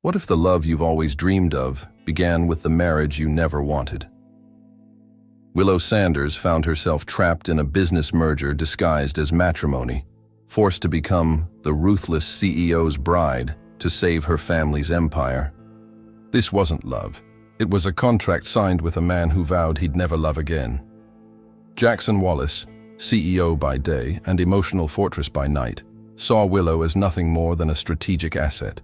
What if the love you've always dreamed of began with the marriage you never wanted? Willow Sanders found herself trapped in a business merger disguised as matrimony, forced to become the ruthless CEO's bride to save her family's empire. This wasn't love. It was a contract signed with a man who vowed he'd never love again. Jackson Wallace, CEO by day and emotional fortress by night, saw Willow as nothing more than a strategic asset.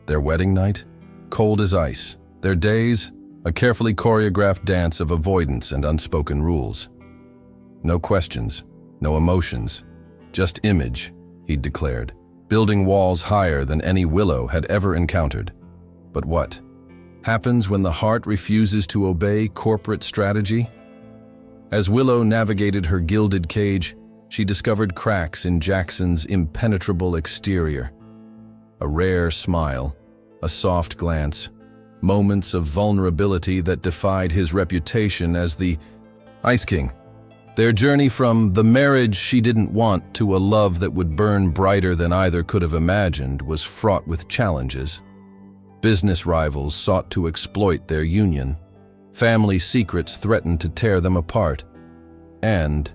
Their wedding night? Cold as ice. Their days? A carefully choreographed dance of avoidance and unspoken rules. No questions, no emotions, just image, he'd declared, building walls higher than any Willow had ever encountered. But what happens when the heart refuses to obey corporate strategy? As Willow navigated her gilded cage, she discovered cracks in Jackson's impenetrable exterior. A rare smile, a soft glance, moments of vulnerability that defied his reputation as the Ice King. Their journey from the marriage she didn't want to a love that would burn brighter than either could have imagined was fraught with challenges. Business rivals sought to exploit their union. Family secrets threatened to tear them apart. And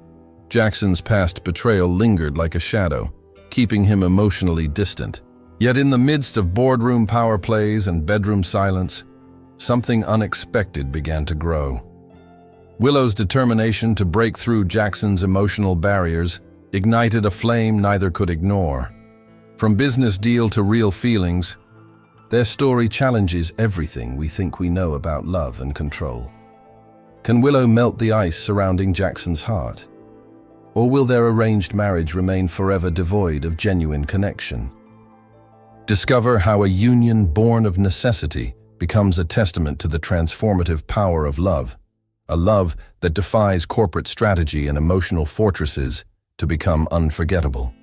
Jackson's past betrayal lingered like a shadow, keeping him emotionally distant. Yet in the midst of boardroom power plays and bedroom silence, something unexpected began to grow. Willow's determination to break through Jackson's emotional barriers ignited a flame neither could ignore. From business deal to real feelings, their story challenges everything we think we know about love and control. Can Willow melt the ice surrounding Jackson's heart? Or will their arranged marriage remain forever devoid of genuine connection? Discover how a union born of necessity becomes a testament to the transformative power of love, a love that defies corporate strategy and emotional fortresses to become unforgettable.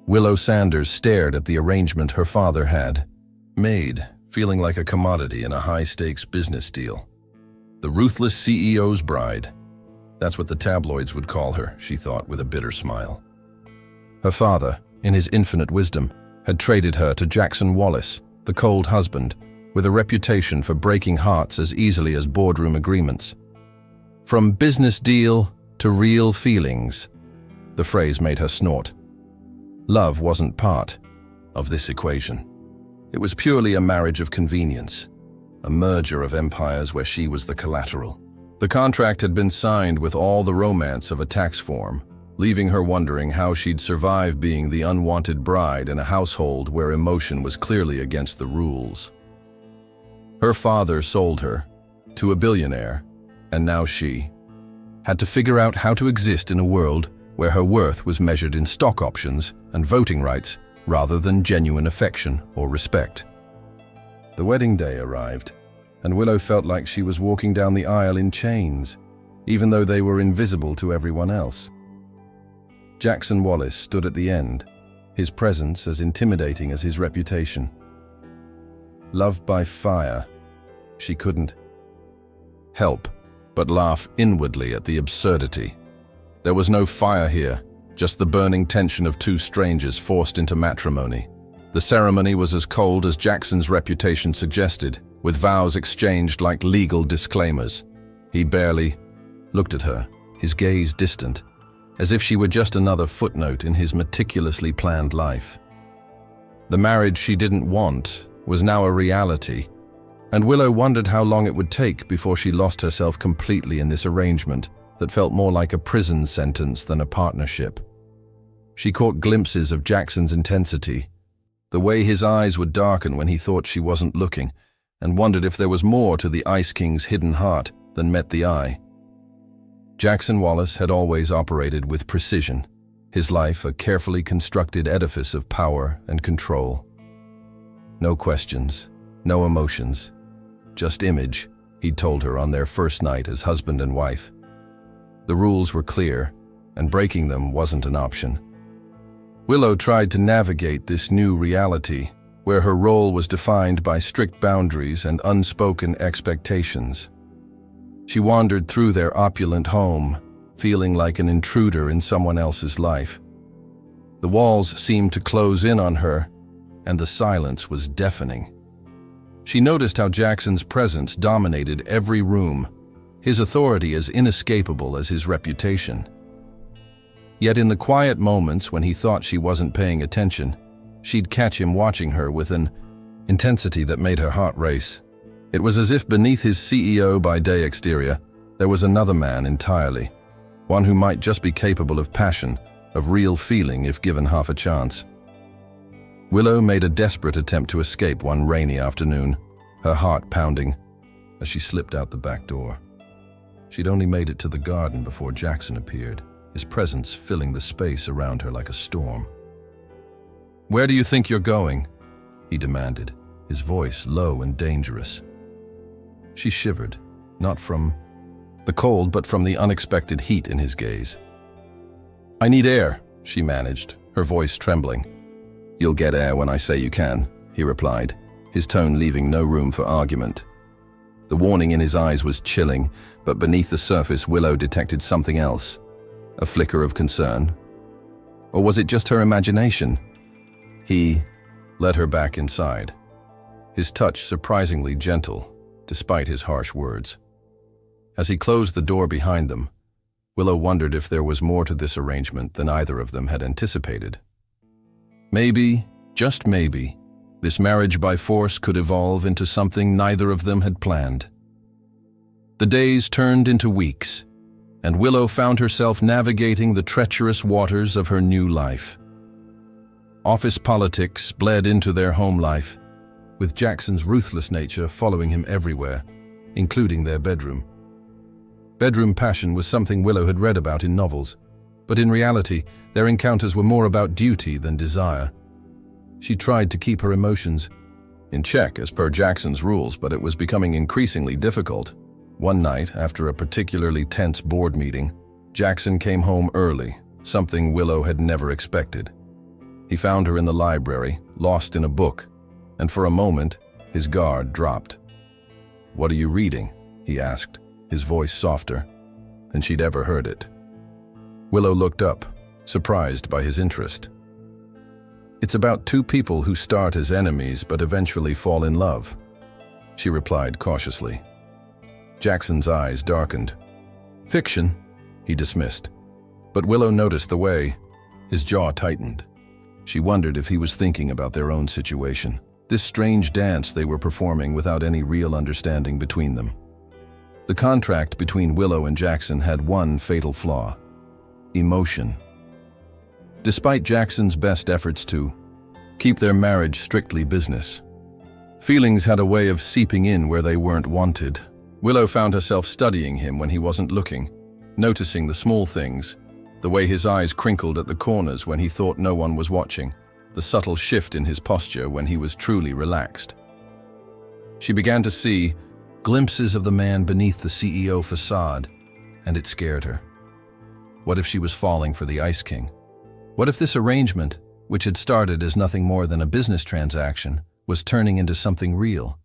Willow Sanders stared at the arrangement her father had made, feeling like a commodity in a high-stakes business deal. The ruthless CEO's bride. That's what the tabloids would call her, she thought with a bitter smile. Her father, in his infinite wisdom, had traded her to Jackson Wallace, the cold husband, with a reputation for breaking hearts as easily as boardroom agreements. From business deal to real feelings, the phrase made her snort. Love wasn't part of this equation. It was purely a marriage of convenience, a merger of empires where she was the collateral. The contract had been signed with all the romance of a tax form, leaving her wondering how she'd survive being the unwanted bride in a household where emotion was clearly against the rules. Her father sold her to a billionaire, and now she had to figure out how to exist in a world where her worth was measured in stock options and voting rights rather than genuine affection or respect. The wedding day arrived, and Willow felt like she was walking down the aisle in chains, even though they were invisible to everyone else. Jackson Wallace stood at the end, his presence as intimidating as his reputation. Loved by fire, she couldn't help but laugh inwardly at the absurdity. There was no fire here, just the burning tension of two strangers forced into matrimony. The ceremony was as cold as Jackson's reputation suggested, with vows exchanged like legal disclaimers. He barely looked at her, his gaze distant, as if she were just another footnote in his meticulously planned life. The marriage she didn't want was now a reality, and Willow wondered how long it would take before she lost herself completely in this arrangement that felt more like a prison sentence than a partnership. She caught glimpses of Jackson's intensity, the way his eyes would darken when he thought she wasn't looking, and wondered if there was more to the Ice King's hidden heart than met the eye. Jackson Wallace had always operated with precision, his life a carefully constructed edifice of power and control. No questions, no emotions, just image, he'd told her on their first night as husband and wife. The rules were clear, and breaking them wasn't an option. Willow tried to navigate this new reality, where her role was defined by strict boundaries and unspoken expectations. She wandered through their opulent home, feeling like an intruder in someone else's life. The walls seemed to close in on her, and the silence was deafening. She noticed how Jackson's presence dominated every room, his authority as inescapable as his reputation. Yet in the quiet moments when he thought she wasn't paying attention, she'd catch him watching her with an intensity that made her heart race. It was as if beneath his CEO by day exterior, there was another man entirely, one who might just be capable of passion, of real feeling if given half a chance. Willow made a desperate attempt to escape one rainy afternoon, her heart pounding, as she slipped out the back door. She'd only made it to the garden before Jackson appeared, his presence filling the space around her like a storm. "Where do you think you're going?" he demanded, his voice low and dangerous. She shivered, not from the cold but from the unexpected heat in his gaze. "I need air," she managed, her voice trembling. "You'll get air when I say you can," he replied, his tone leaving no room for argument. The warning in his eyes was chilling, but beneath the surface Willow detected something else, a flicker of concern. Or was it just her imagination? He led her back inside, his touch surprisingly gentle, despite his harsh words. As he closed the door behind them, Willow wondered if there was more to this arrangement than either of them had anticipated. Maybe, just maybe, this marriage by force could evolve into something neither of them had planned. The days turned into weeks, and Willow found herself navigating the treacherous waters of her new life. Office politics bled into their home life, with Jackson's ruthless nature following him everywhere, including their bedroom. Bedroom passion was something Willow had read about in novels, but in reality, their encounters were more about duty than desire. She tried to keep her emotions in check as per Jackson's rules, but it was becoming increasingly difficult. One night, after a particularly tense board meeting, Jackson came home early, something Willow had never expected. He found her in the library, lost in a book, and for a moment, his guard dropped. "What are you reading?" he asked, his voice softer than she'd ever heard it. Willow looked up, surprised by his interest. "It's about two people who start as enemies but eventually fall in love," she replied cautiously. Jackson's eyes darkened. "Fiction," he dismissed, but Willow noticed the way his jaw tightened. She wondered if he was thinking about their own situation, this strange dance they were performing without any real understanding between them. The contract between Willow and Jackson had one fatal flaw: emotion. Despite Jackson's best efforts to keep their marriage strictly business, feelings had a way of seeping in where they weren't wanted. Willow found herself studying him when he wasn't looking, noticing the small things, the way his eyes crinkled at the corners when he thought no one was watching, the subtle shift in his posture when he was truly relaxed. She began to see glimpses of the man beneath the CEO facade, and it scared her. What if she was falling for the Ice King? What if this arrangement, which had started as nothing more than a business transaction, was turning into something real?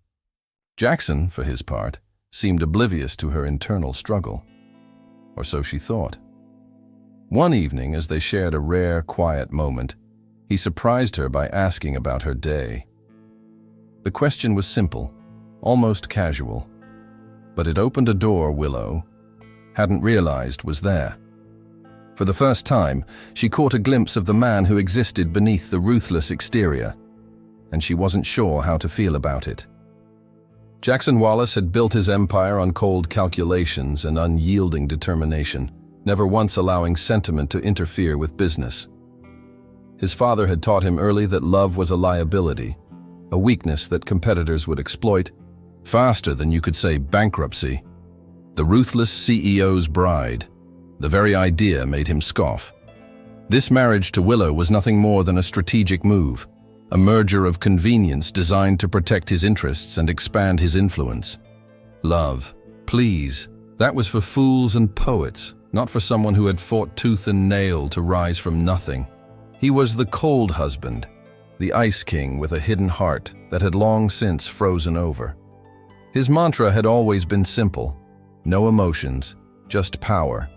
Jackson, for his part, seemed oblivious to her internal struggle. Or so she thought. One evening, as they shared a rare, quiet moment, he surprised her by asking about her day. The question was simple, almost casual, but it opened a door Willow hadn't realized was there. For the first time, she caught a glimpse of the man who existed beneath the ruthless exterior, and she wasn't sure how to feel about it. Jackson Wallace had built his empire on cold calculations and unyielding determination, never once allowing sentiment to interfere with business. His father had taught him early that love was a liability, a weakness that competitors would exploit faster than you could say bankruptcy. The ruthless CEO's bride, the very idea made him scoff. This marriage to Willow was nothing more than a strategic move, a merger of convenience designed to protect his interests and expand his influence. Love, please, that was for fools and poets, not for someone who had fought tooth and nail to rise from nothing. He was the cold husband, the Ice King with a hidden heart that had long since frozen over. His mantra had always been simple: no emotions, just power.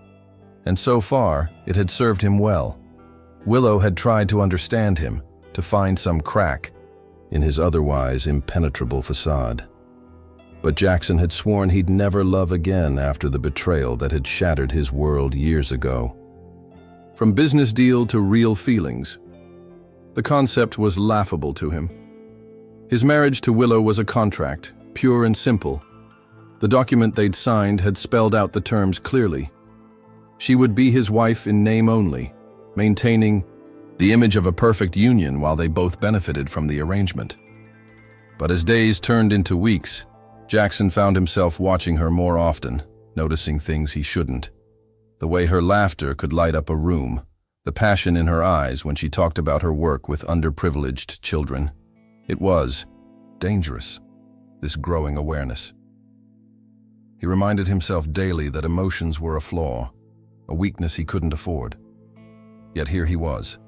And so far, it had served him well. Willow had tried to understand him, to find some crack, in his otherwise impenetrable facade. But Jackson had sworn he'd never love again after the betrayal that had shattered his world years ago. From business deal to real feelings, the concept was laughable to him. His marriage to Willow was a contract, pure and simple. The document they'd signed had spelled out the terms clearly. She would be his wife in name only, maintaining the image of a perfect union while they both benefited from the arrangement. But as days turned into weeks, Jackson found himself watching her more often, noticing things he shouldn't. The way her laughter could light up a room, the passion in her eyes when she talked about her work with underprivileged children. It was dangerous, this growing awareness. He reminded himself daily that emotions were a flaw, a weakness he couldn't afford. Yet here he was,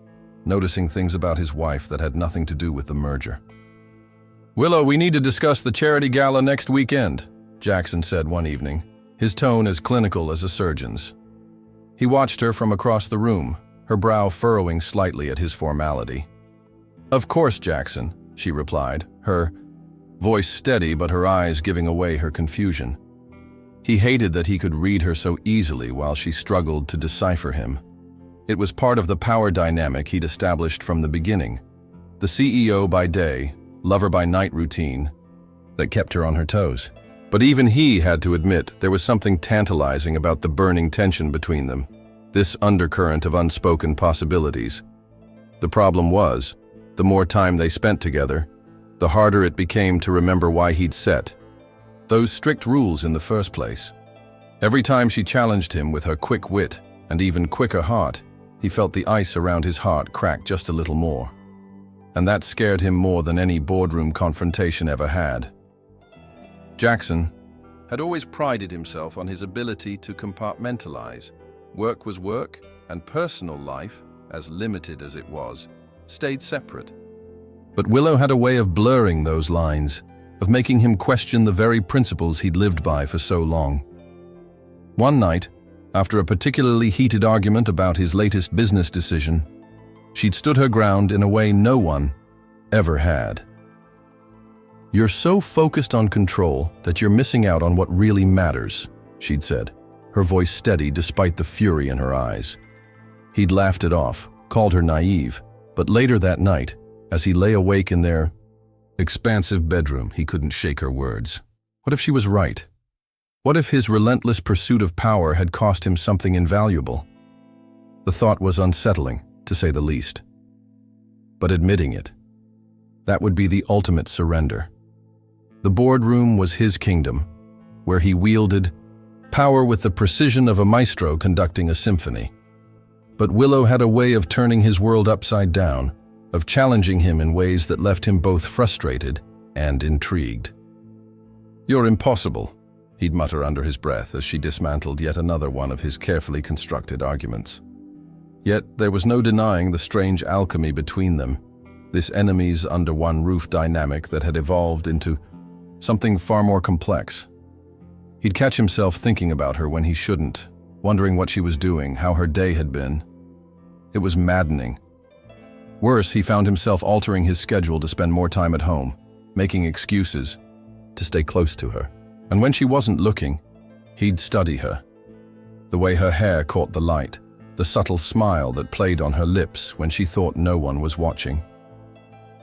noticing things about his wife that had nothing to do with the merger. "Willow, we need to discuss the charity gala next weekend," Jackson said one evening, his tone as clinical as a surgeon's. He watched her from across the room, her brow furrowing slightly at his formality. "Of course, Jackson," she replied, her voice steady but her eyes giving away her confusion. He hated that he could read her so easily while she struggled to decipher him. It was part of the power dynamic he'd established from the beginning, the CEO by day, lover by night routine that kept her on her toes. But even he had to admit there was something tantalizing about the burning tension between them, this undercurrent of unspoken possibilities. The problem was, the more time they spent together, the harder it became to remember why he'd set those strict rules in the first place. Every time she challenged him with her quick wit and even quicker heart, he felt the ice around his heart crack just a little more. And that scared him more than any boardroom confrontation ever had. Jackson had always prided himself on his ability to compartmentalize. Work was work, and personal life, as limited as it was, stayed separate. But Willow had a way of blurring those lines, of making him question the very principles he'd lived by for so long. One night, after a particularly heated argument about his latest business decision, she'd stood her ground in a way no one ever had. "You're so focused on control that you're missing out on what really matters," she'd said, her voice steady despite the fury in her eyes. He'd laughed it off, called her naive, but later that night, as he lay awake in their expansive bedroom, he couldn't shake her words. What if she was right? What if his relentless pursuit of power had cost him something invaluable? The thought was unsettling, to say the least. But admitting it, that would be the ultimate surrender. The boardroom was his kingdom, where he wielded power with the precision of a maestro conducting a symphony. But Willow had a way of turning his world upside down, of challenging him in ways that left him both frustrated and intrigued. "You're impossible," he'd mutter under his breath as she dismantled yet another one of his carefully constructed arguments. Yet there was no denying the strange alchemy between them, this enemies under one roof dynamic that had evolved into something far more complex. He'd catch himself thinking about her when he shouldn't, wondering what she was doing, how her day had been. It was maddening. Worse, he found himself altering his schedule to spend more time at home, making excuses to stay close to her. And when she wasn't looking, he'd study her. The way her hair caught the light, the subtle smile that played on her lips when she thought no one was watching.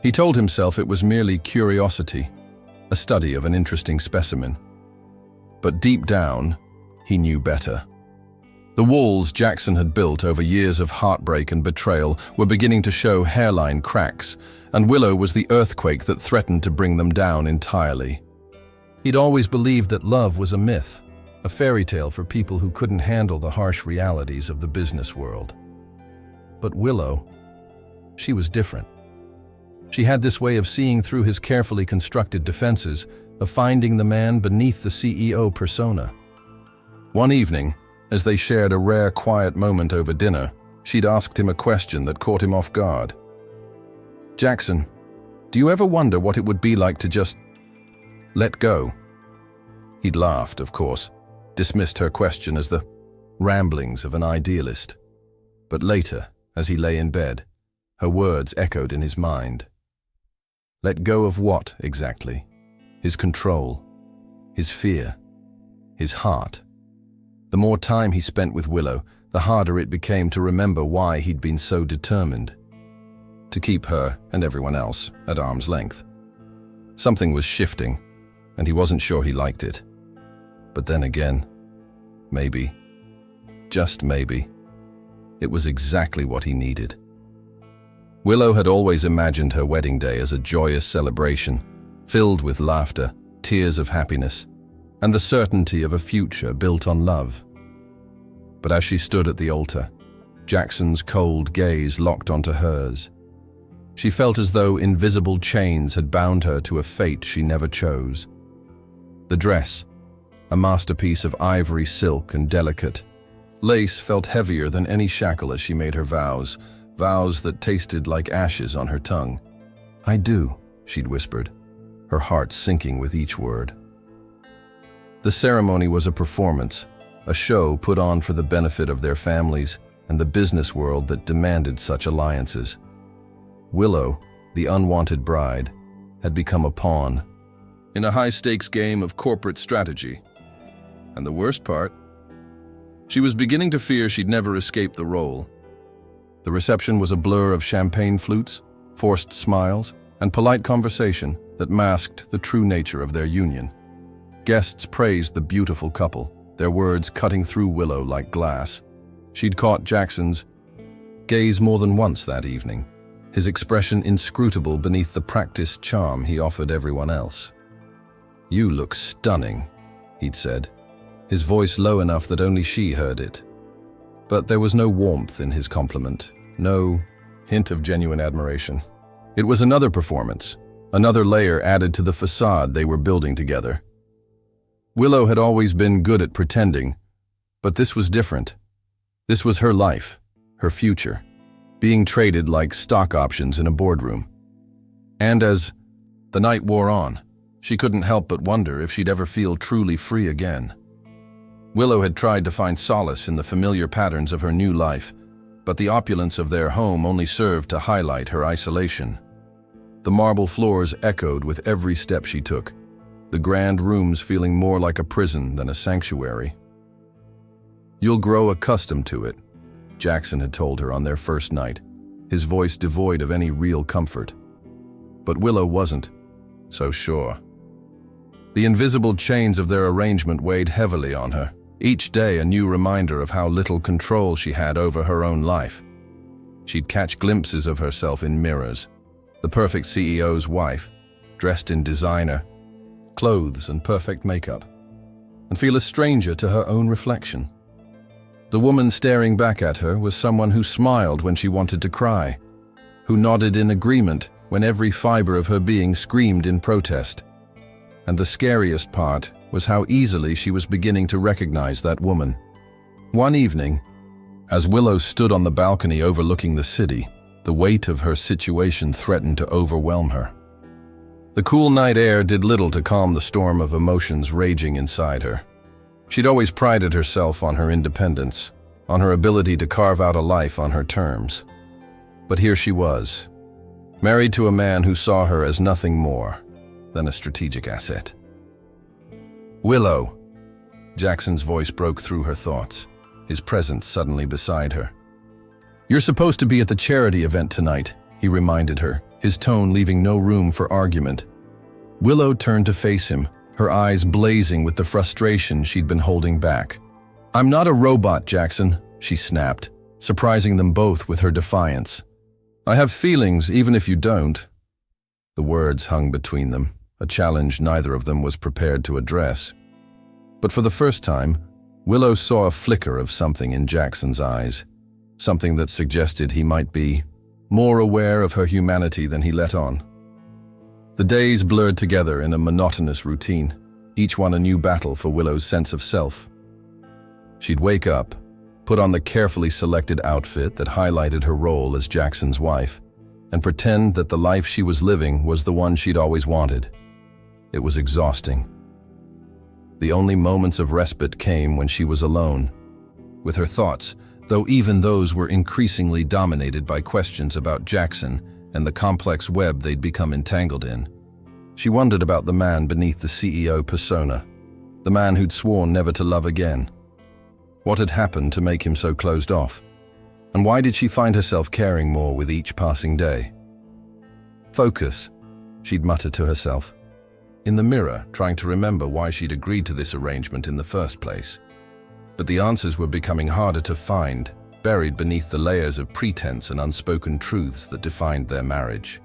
He told himself it was merely curiosity, a study of an interesting specimen. But deep down, he knew better. The walls Jackson had built over years of heartbreak and betrayal were beginning to show hairline cracks, and Willow was the earthquake that threatened to bring them down entirely. He'd always believed that love was a myth, a fairy tale for people who couldn't handle the harsh realities of the business world. But Willow, she was different. She had this way of seeing through his carefully constructed defenses, of finding the man beneath the CEO persona. One evening, as they shared a rare quiet moment over dinner, she'd asked him a question that caught him off guard. "Jackson, do you ever wonder what it would be like to just let go?" He'd laughed, of course, dismissed her question as the ramblings of an idealist. But later, as he lay in bed, her words echoed in his mind. Let go of what, exactly? His control, his fear, his heart. The more time he spent with Willow, the harder it became to remember why he'd been so determined. To keep her and everyone else at arm's length. Something was shifting, and he wasn't sure he liked it. But then again, maybe, just maybe, it was exactly what he needed. Willow had always imagined her wedding day as a joyous celebration, filled with laughter, tears of happiness, and the certainty of a future built on love. But as she stood at the altar, Jackson's cold gaze locked onto hers. She felt as though invisible chains had bound her to a fate she never chose. The dress, a masterpiece of ivory silk and delicate lace, felt heavier than any shackle as she made her vows that tasted like ashes on her tongue. "I do," she'd whispered, her heart sinking with each word. The ceremony was a performance, a show put on for the benefit of their families and the business world that demanded such alliances. Willow, the unwanted bride, had become a pawn in a high-stakes game of corporate strategy. And the worst part? She was beginning to fear she'd never escape the role. The reception was a blur of champagne flutes, forced smiles, and polite conversation that masked the true nature of their union. Guests praised the beautiful couple, their words cutting through Willow like glass. She'd caught Jackson's gaze more than once that evening, his expression inscrutable beneath the practiced charm he offered everyone else. "You look stunning," he'd said, his voice low enough that only she heard it. But there was no warmth in his compliment, no hint of genuine admiration. It was another performance, another layer added to the facade they were building together. Willow had always been good at pretending, but this was different. This was her life, her future, being traded like stock options in a boardroom. And as the night wore on, she couldn't help but wonder if she'd ever feel truly free again. Willow had tried to find solace in the familiar patterns of her new life, but the opulence of their home only served to highlight her isolation. The marble floors echoed with every step she took, the grand rooms feeling more like a prison than a sanctuary. "You'll grow accustomed to it," Jackson had told her on their first night, his voice devoid of any real comfort. But Willow wasn't so sure. The invisible chains of their arrangement weighed heavily on her, each day a new reminder of how little control she had over her own life. She'd catch glimpses of herself in mirrors, the perfect CEO's wife, dressed in designer clothes and perfect makeup, and feel a stranger to her own reflection. The woman staring back at her was someone who smiled when she wanted to cry, who nodded in agreement when every fiber of her being screamed in protest. And the scariest part was how easily she was beginning to recognize that woman. One evening, as Willow stood on the balcony overlooking the city, the weight of her situation threatened to overwhelm her. The cool night air did little to calm the storm of emotions raging inside her. She'd always prided herself on her independence, on her ability to carve out a life on her terms. But here she was, married to a man who saw her as nothing more than a strategic asset. "Willow," Jackson's voice broke through her thoughts, his presence suddenly beside her. "You're supposed to be at the charity event tonight," he reminded her, his tone leaving no room for argument. Willow turned to face him, her eyes blazing with the frustration she'd been holding back. "I'm not a robot, Jackson," she snapped, surprising them both with her defiance. "I have feelings, even if you don't." The words hung between them, a challenge neither of them was prepared to address. But for the first time, Willow saw a flicker of something in Jackson's eyes, something that suggested he might be more aware of her humanity than he let on. The days blurred together in a monotonous routine, each one a new battle for Willow's sense of self. She'd wake up, put on the carefully selected outfit that highlighted her role as Jackson's wife, and pretend that the life she was living was the one she'd always wanted. It was exhausting. The only moments of respite came when she was alone, with her thoughts, though even those were increasingly dominated by questions about Jackson and the complex web they'd become entangled in. She wondered about the man beneath the CEO persona, the man who'd sworn never to love again. What had happened to make him so closed off? And why did she find herself caring more with each passing day? Focus, she'd muttered to herself, in the mirror, trying to remember why she'd agreed to this arrangement in the first place. But the answers were becoming harder to find, buried beneath the layers of pretense and unspoken truths that defined their marriage.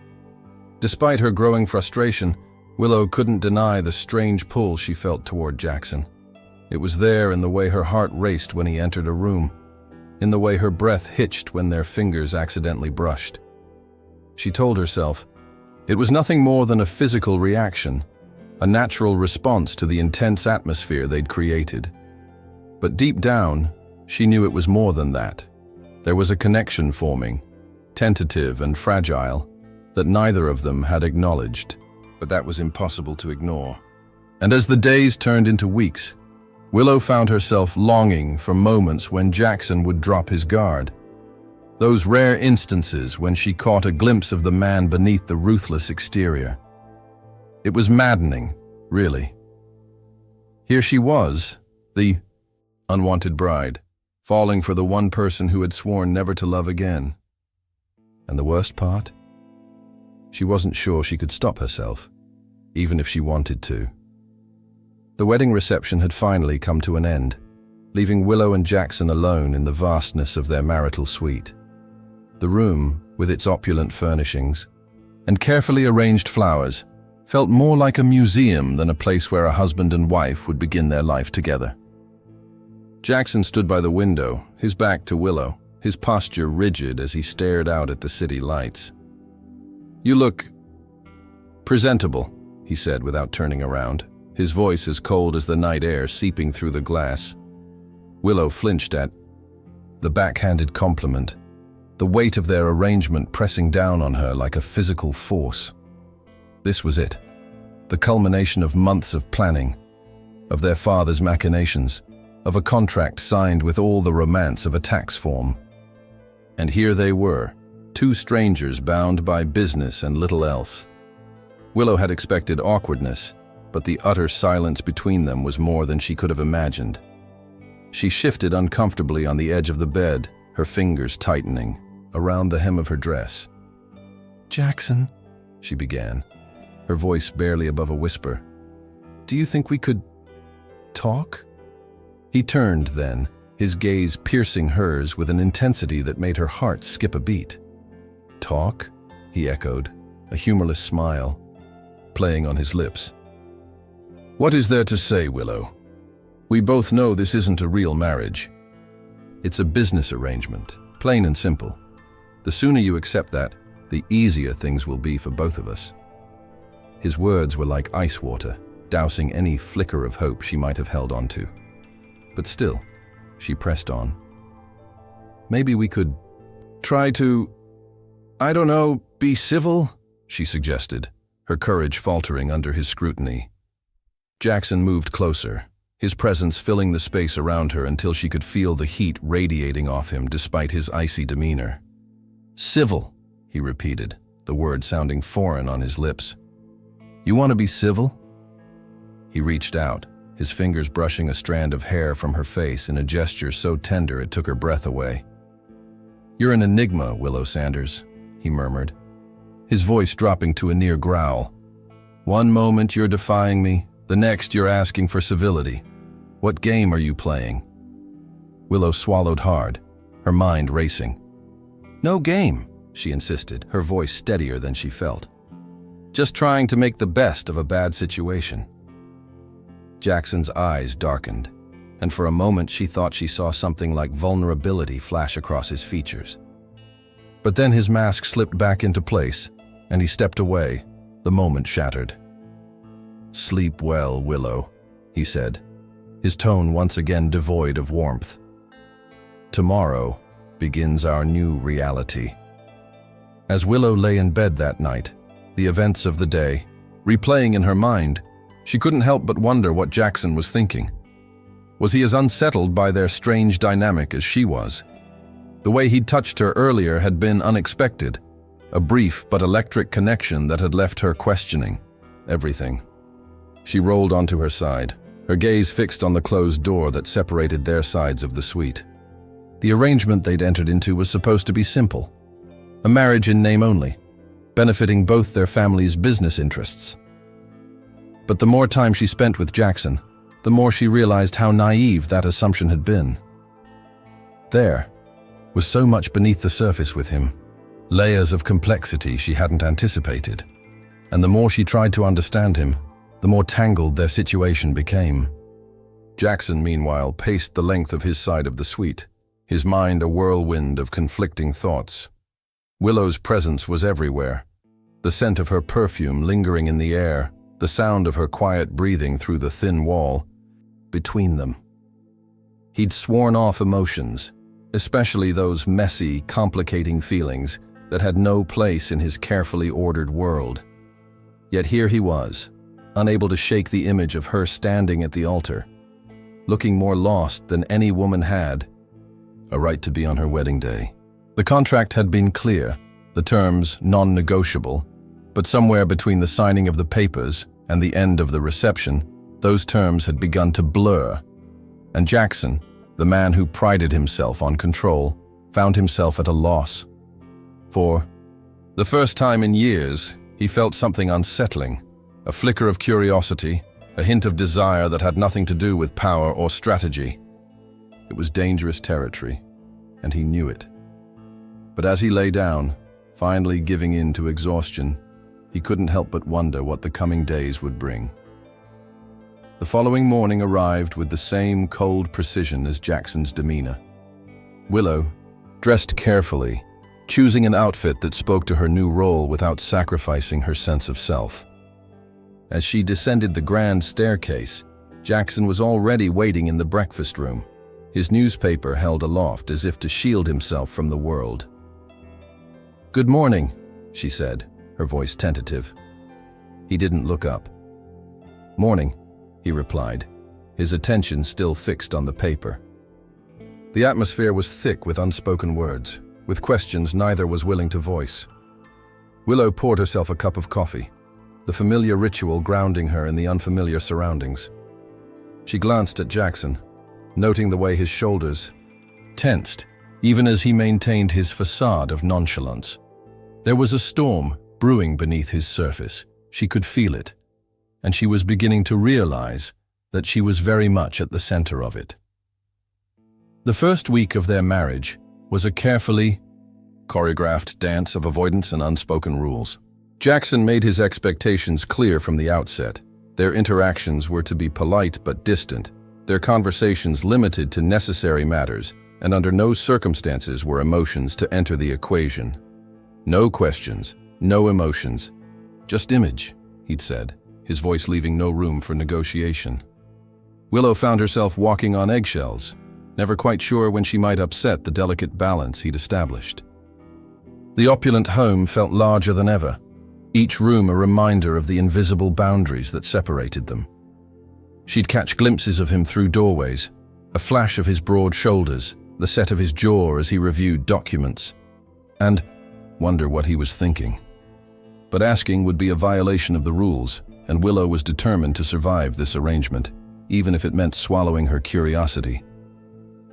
Despite her growing frustration, Willow couldn't deny the strange pull she felt toward Jackson. It was there in the way her heart raced when he entered a room, in the way her breath hitched when their fingers accidentally brushed. She told herself, it was nothing more than a physical reaction, a natural response to the intense atmosphere they'd created. But deep down, she knew it was more than that. There was a connection forming, tentative and fragile, that neither of them had acknowledged, but that was impossible to ignore. And as the days turned into weeks, Willow found herself longing for moments when Jackson would drop his guard. Those rare instances when she caught a glimpse of the man beneath the ruthless exterior. It was maddening, really. Here she was, the unwanted bride, falling for the one person who had sworn never to love again. And the worst part? She wasn't sure she could stop herself, even if she wanted to. The wedding reception had finally come to an end, leaving Willow and Jackson alone in the vastness of their marital suite. The room, with its opulent furnishings and carefully arranged flowers, felt more like a museum than a place where a husband and wife would begin their life together. Jackson stood by the window, his back to Willow, his posture rigid as he stared out at the city lights. "You look presentable," he said without turning around, his voice as cold as the night air seeping through the glass. Willow flinched at the backhanded compliment, the weight of their arrangement pressing down on her like a physical force. This was it, the culmination of months of planning, of their father's machinations, of a contract signed with all the romance of a tax form. And here they were, two strangers bound by business and little else. Willow had expected awkwardness, but the utter silence between them was more than she could have imagined. She shifted uncomfortably on the edge of the bed, her fingers tightening around the hem of her dress. "Jackson," she began, her voice barely above a whisper, "do you think we could talk?" He turned then, his gaze piercing hers with an intensity that made her heart skip a beat. "Talk?" he echoed, a humorless smile playing on his lips. "What is there to say, Willow? We both know this isn't a real marriage. It's a business arrangement, plain and simple. The sooner you accept that, the easier things will be for both of us." His words were like ice water, dousing any flicker of hope she might have held on to. But still, she pressed on. "Maybe we could try to, I don't know, be civil?" she suggested, her courage faltering under his scrutiny. Jackson moved closer, his presence filling the space around her until she could feel the heat radiating off him despite his icy demeanor. "Civil," he repeated, the word sounding foreign on his lips. "You want to be civil?" He reached out, his fingers brushing a strand of hair from her face in a gesture so tender it took her breath away. "You're an enigma, Willow Sanders," he murmured, his voice dropping to a near growl. "One moment you're defying me, the next you're asking for civility. What game are you playing?" Willow swallowed hard, her mind racing. "No game," she insisted, her voice steadier than she felt. "Just trying to make the best of a bad situation." Jackson's eyes darkened, and for a moment she thought she saw something like vulnerability flash across his features. But then his mask slipped back into place, and he stepped away, the moment shattered. "Sleep well, Willow," he said, his tone once again devoid of warmth. "Tomorrow begins our new reality." As Willow lay in bed that night, the events of the day, replaying in her mind, she couldn't help but wonder what Jackson was thinking. Was he as unsettled by their strange dynamic as she was? The way he'd touched her earlier had been unexpected, a brief but electric connection that had left her questioning everything. She rolled onto her side, her gaze fixed on the closed door that separated their sides of the suite. The arrangement they'd entered into was supposed to be simple. A marriage in name only, benefiting both their families' business interests. But the more time she spent with Jackson, the more she realized how naive that assumption had been. There was so much beneath the surface with him, layers of complexity she hadn't anticipated. And the more she tried to understand him, the more tangled their situation became. Jackson, meanwhile, paced the length of his side of the suite, his mind a whirlwind of conflicting thoughts. Willow's presence was everywhere, the scent of her perfume lingering in the air, the sound of her quiet breathing through the thin wall between them. He'd sworn off emotions, especially those messy, complicating feelings that had no place in his carefully ordered world. Yet here he was, unable to shake the image of her standing at the altar, looking more lost than any woman had a right to be on her wedding day. The contract had been clear, the terms non-negotiable, but somewhere between the signing of the papers and the end of the reception, those terms had begun to blur, and Jackson, the man who prided himself on control, found himself at a loss. For the first time in years, he felt something unsettling, a flicker of curiosity, a hint of desire that had nothing to do with power or strategy. It was dangerous territory, and he knew it. But as he lay down, finally giving in to exhaustion, he couldn't help but wonder what the coming days would bring. The following morning arrived with the same cold precision as Jackson's demeanor. Willow, dressed carefully, choosing an outfit that spoke to her new role without sacrificing her sense of self. As she descended the grand staircase, Jackson was already waiting in the breakfast room, his newspaper held aloft as if to shield himself from the world. "Good morning," she said, her voice tentative. He didn't look up. "Morning," he replied, his attention still fixed on the paper. The atmosphere was thick with unspoken words, with questions neither was willing to voice. Willow poured herself a cup of coffee, the familiar ritual grounding her in the unfamiliar surroundings. She glanced at Jackson, noting the way his shoulders tensed, even as he maintained his facade of nonchalance. There was a storm brewing beneath his surface. She could feel it, and she was beginning to realize that she was very much at the center of it. The first week of their marriage was a carefully choreographed dance of avoidance and unspoken rules. Jackson made his expectations clear from the outset. Their interactions were to be polite but distant, their conversations limited to necessary matters, and under no circumstances were emotions to enter the equation. No questions, no emotions, just image, he'd said, his voice leaving no room for negotiation. Willow found herself walking on eggshells, never quite sure when she might upset the delicate balance he'd established. The opulent home felt larger than ever, each room a reminder of the invisible boundaries that separated them. She'd catch glimpses of him through doorways, a flash of his broad shoulders, the set of his jaw as he reviewed documents, and wonder what he was thinking. But asking would be a violation of the rules, and Willow was determined to survive this arrangement, even if it meant swallowing her curiosity.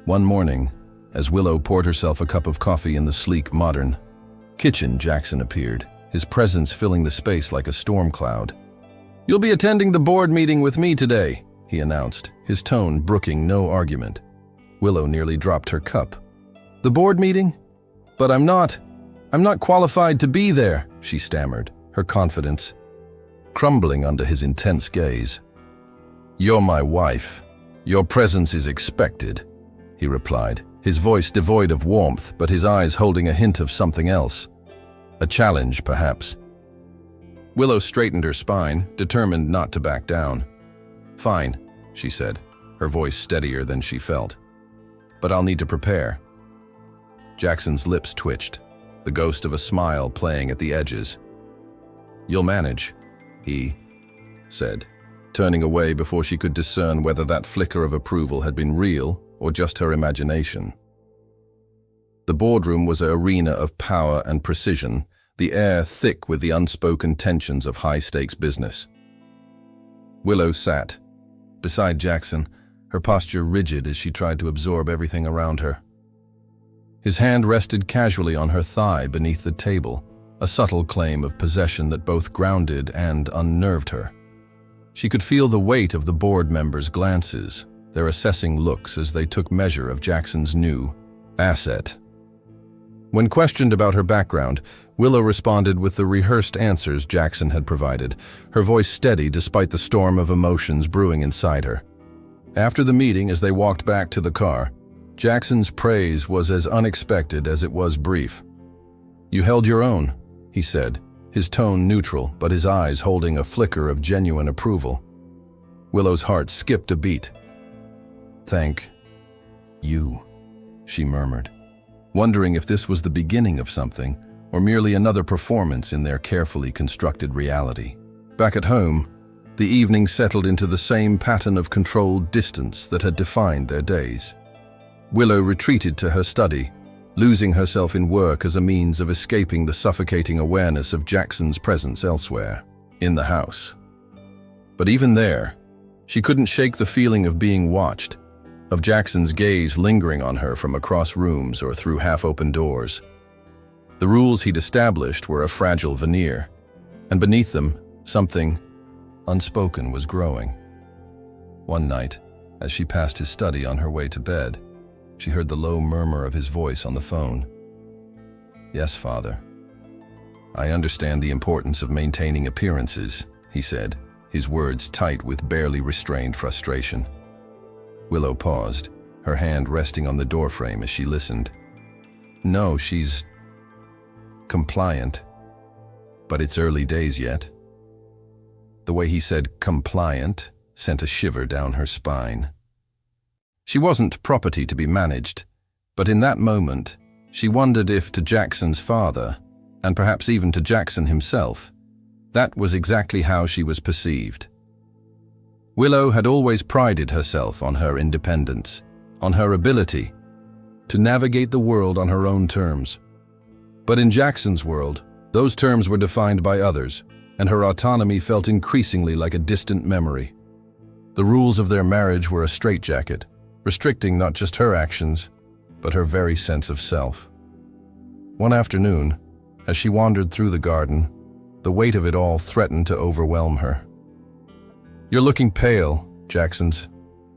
One morning, as Willow poured herself a cup of coffee in the sleek, modern kitchen, Jackson appeared, his presence filling the space like a storm cloud. "You'll be attending the board meeting with me today," he announced, his tone brooking no argument. Willow nearly dropped her cup. "The board meeting? But I'm not qualified to be there," she stammered, her confidence crumbling under his intense gaze. "You're my wife. Your presence is expected," he replied, his voice devoid of warmth but his eyes holding a hint of something else. A challenge, perhaps. Willow straightened her spine, determined not to back down. "Fine," she said, her voice steadier than she felt. "But I'll need to prepare." Jackson's lips twitched, the ghost of a smile playing at the edges. "You'll manage," he said, turning away before she could discern whether that flicker of approval had been real or just her imagination. The boardroom was an arena of power and precision, the air thick with the unspoken tensions of high-stakes business. Willow sat beside Jackson, her posture rigid as she tried to absorb everything around her. His hand rested casually on her thigh beneath the table, a subtle claim of possession that both grounded and unnerved her. She could feel the weight of the board members' glances, their assessing looks as they took measure of Jackson's new asset. When questioned about her background, Willow responded with the rehearsed answers Jackson had provided, her voice steady despite the storm of emotions brewing inside her. After the meeting, as they walked back to the car, Jackson's praise was as unexpected as it was brief. "You held your own," he said, his tone neutral, but his eyes holding a flicker of genuine approval. Willow's heart skipped a beat. "Thank you," she murmured, wondering if this was the beginning of something or merely another performance in their carefully constructed reality. Back at home, the evening settled into the same pattern of controlled distance that had defined their days. Willow retreated to her study, losing herself in work as a means of escaping the suffocating awareness of Jackson's presence elsewhere, in the house. But even there, she couldn't shake the feeling of being watched, of Jackson's gaze lingering on her from across rooms or through half-open doors. The rules he'd established were a fragile veneer, and beneath them, something unspoken was growing. One night, as she passed his study on her way to bed, she heard the low murmur of his voice on the phone. "Yes, Father. I understand the importance of maintaining appearances," he said, his words tight with barely restrained frustration. Willow paused, her hand resting on the doorframe as she listened. "No, she's compliant, but it's early days yet." The way he said compliant sent a shiver down her spine. She wasn't property to be managed, but in that moment, she wondered if to Jackson's father, and perhaps even to Jackson himself, that was exactly how she was perceived. Willow had always prided herself on her independence, on her ability to navigate the world on her own terms. But in Jackson's world, those terms were defined by others, and her autonomy felt increasingly like a distant memory. The rules of their marriage were a straitjacket, restricting not just her actions, but her very sense of self. One afternoon, as she wandered through the garden, the weight of it all threatened to overwhelm her. "You're looking pale," Jackson's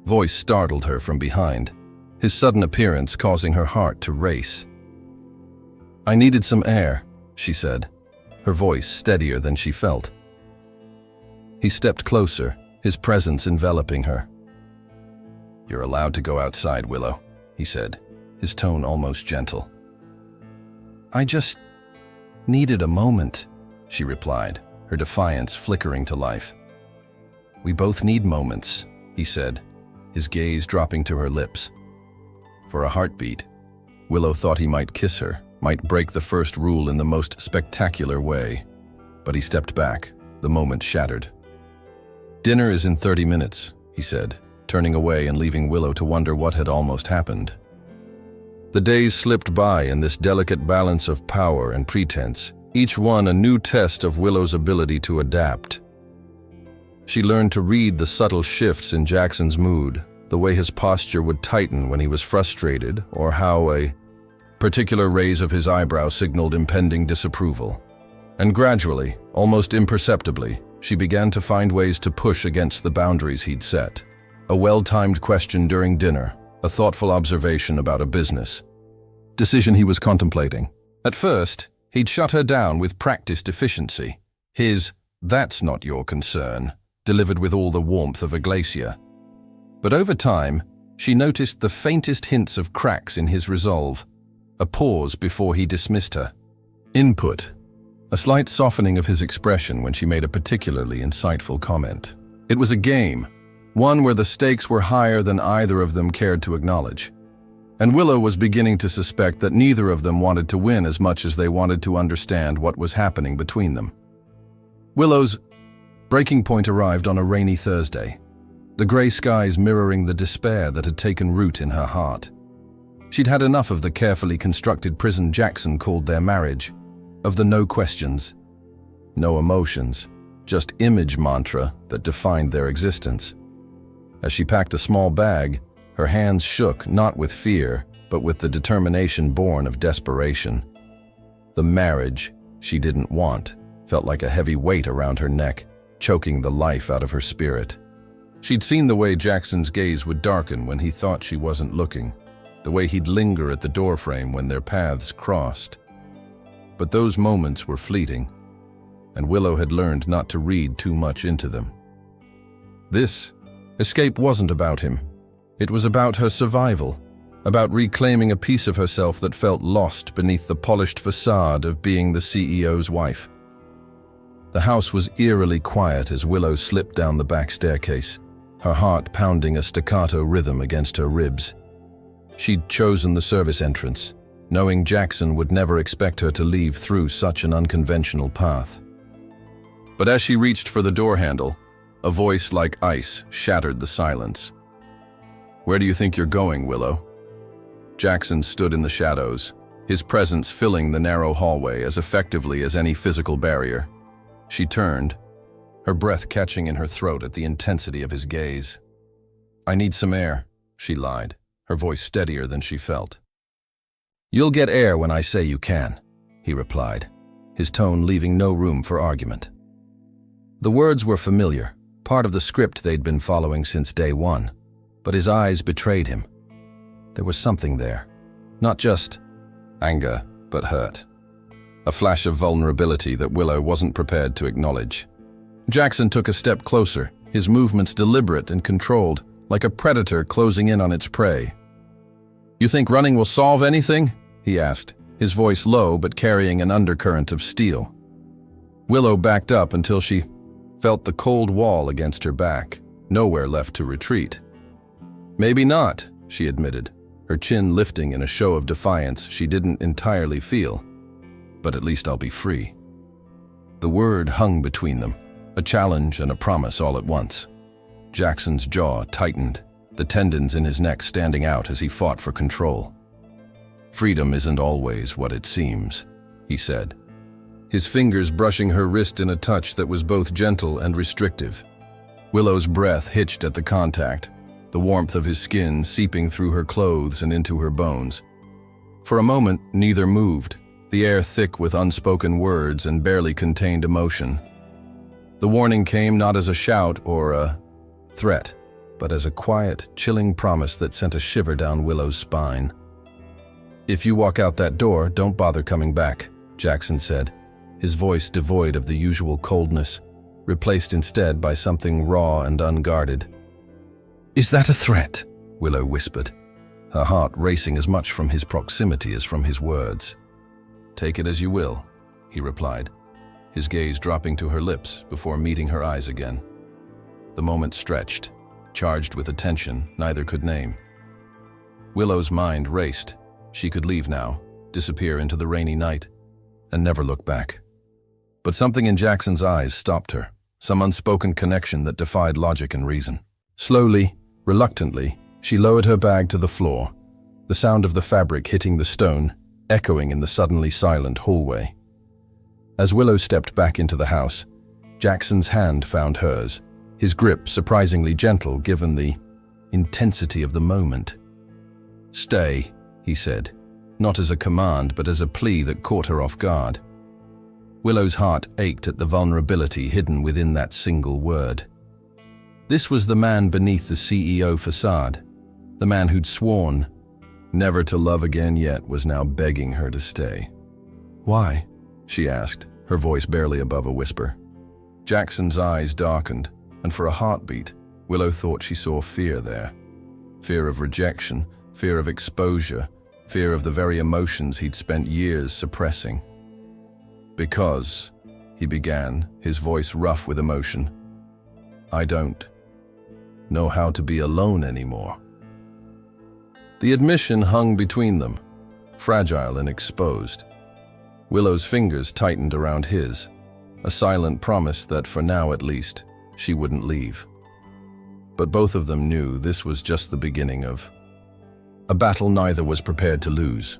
voice startled her from behind, his sudden appearance causing her heart to race. "I needed some air," she said, her voice steadier than she felt. He stepped closer, his presence enveloping her. "You're allowed to go outside, Willow," he said, his tone almost gentle. "I just needed a moment," she replied, her defiance flickering to life. "We both need moments," he said, his gaze dropping to her lips. For a heartbeat, Willow thought he might kiss her, might break the first rule in the most spectacular way. But he stepped back, the moment shattered. "Dinner is in 30 minutes, he said, turning away and leaving Willow to wonder what had almost happened. The days slipped by in this delicate balance of power and pretense, each one a new test of Willow's ability to adapt. She learned to read the subtle shifts in Jackson's mood, the way his posture would tighten when he was frustrated, or how a particular raise of his eyebrow signaled impending disapproval. And gradually, almost imperceptibly, she began to find ways to push against the boundaries he'd set. A well-timed question during dinner, a thoughtful observation about a business decision he was contemplating. At first, he'd shut her down with practiced efficiency. His, "That's not your concern," delivered with all the warmth of a glacier. But over time, she noticed the faintest hints of cracks in his resolve, a pause before he dismissed her. Input, a slight softening of his expression when she made a particularly insightful comment. It was a game, one where the stakes were higher than either of them cared to acknowledge. And Willow was beginning to suspect that neither of them wanted to win as much as they wanted to understand what was happening between them. Willow's breaking point arrived on a rainy Thursday, the gray skies mirroring the despair that had taken root in her heart. She'd had enough of the carefully constructed prison Jackson called their marriage, of the no questions, no emotions, just image mantra that defined their existence. As she packed a small bag, her hands shook not with fear, but with the determination born of desperation. The marriage she didn't want felt like a heavy weight around her neck, choking the life out of her spirit. She'd seen the way Jackson's gaze would darken when he thought she wasn't looking, the way he'd linger at the doorframe when their paths crossed. But those moments were fleeting, and Willow had learned not to read too much into them. This escape wasn't about him. It was about her survival, about reclaiming a piece of herself that felt lost beneath the polished facade of being the CEO's wife. The house was eerily quiet as Willow slipped down the back staircase, her heart pounding a staccato rhythm against her ribs. She'd chosen the service entrance, knowing Jackson would never expect her to leave through such an unconventional path. But as she reached for the door handle, a voice like ice shattered the silence. "Where do you think you're going, Willow?" Jackson stood in the shadows, his presence filling the narrow hallway as effectively as any physical barrier. She turned, her breath catching in her throat at the intensity of his gaze. "I need some air," she lied, her voice steadier than she felt. "You'll get air when I say you can," he replied, his tone leaving no room for argument. The words were familiar, part of the script they'd been following since day one, but his eyes betrayed him. There was something there, not just anger, but hurt. A flash of vulnerability that Willow wasn't prepared to acknowledge. Jackson took a step closer, his movements deliberate and controlled, like a predator closing in on its prey. "You think running will solve anything?" he asked, his voice low but carrying an undercurrent of steel. Willow backed up until she felt the cold wall against her back, nowhere left to retreat. "Maybe not," she admitted, her chin lifting in a show of defiance she didn't entirely feel. "But at least I'll be free." The word hung between them, a challenge and a promise all at once. Jackson's jaw tightened, the tendons in his neck standing out as he fought for control. "Freedom isn't always what it seems," he said, his fingers brushing her wrist in a touch that was both gentle and restrictive. Willow's breath hitched at the contact, the warmth of his skin seeping through her clothes and into her bones. For a moment, neither moved, the air thick with unspoken words and barely contained emotion. The warning came not as a shout or a threat, but as a quiet, chilling promise that sent a shiver down Willow's spine. "If you walk out that door, don't bother coming back," Jackson said, his voice devoid of the usual coldness, replaced instead by something raw and unguarded. "Is that a threat?" Willow whispered, her heart racing as much from his proximity as from his words. "Take it as you will," he replied, his gaze dropping to her lips before meeting her eyes again. The moment stretched, charged with a tension neither could name. Willow's mind raced. She could leave now, disappear into the rainy night, and never look back. But something in Jackson's eyes stopped her, some unspoken connection that defied logic and reason. Slowly, reluctantly, she lowered her bag to the floor, the sound of the fabric hitting the stone echoing in the suddenly silent hallway. As Willow stepped back into the house, Jackson's hand found hers, his grip surprisingly gentle given the intensity of the moment. "Stay," he said, not as a command but as a plea that caught her off guard. Willow's heart ached at the vulnerability hidden within that single word. This was the man beneath the CEO facade, the man who'd sworn never to love again yet was now begging her to stay. "Why?" she asked, her voice barely above a whisper. Jackson's eyes darkened, and for a heartbeat, Willow thought she saw fear there. Fear of rejection, fear of exposure, fear of the very emotions he'd spent years suppressing. "Because," he began, his voice rough with emotion, "I don't know how to be alone anymore." The admission hung between them, fragile and exposed. Willow's fingers tightened around his, a silent promise that for now at least, she wouldn't leave. But both of them knew this was just the beginning of a battle neither was prepared to lose.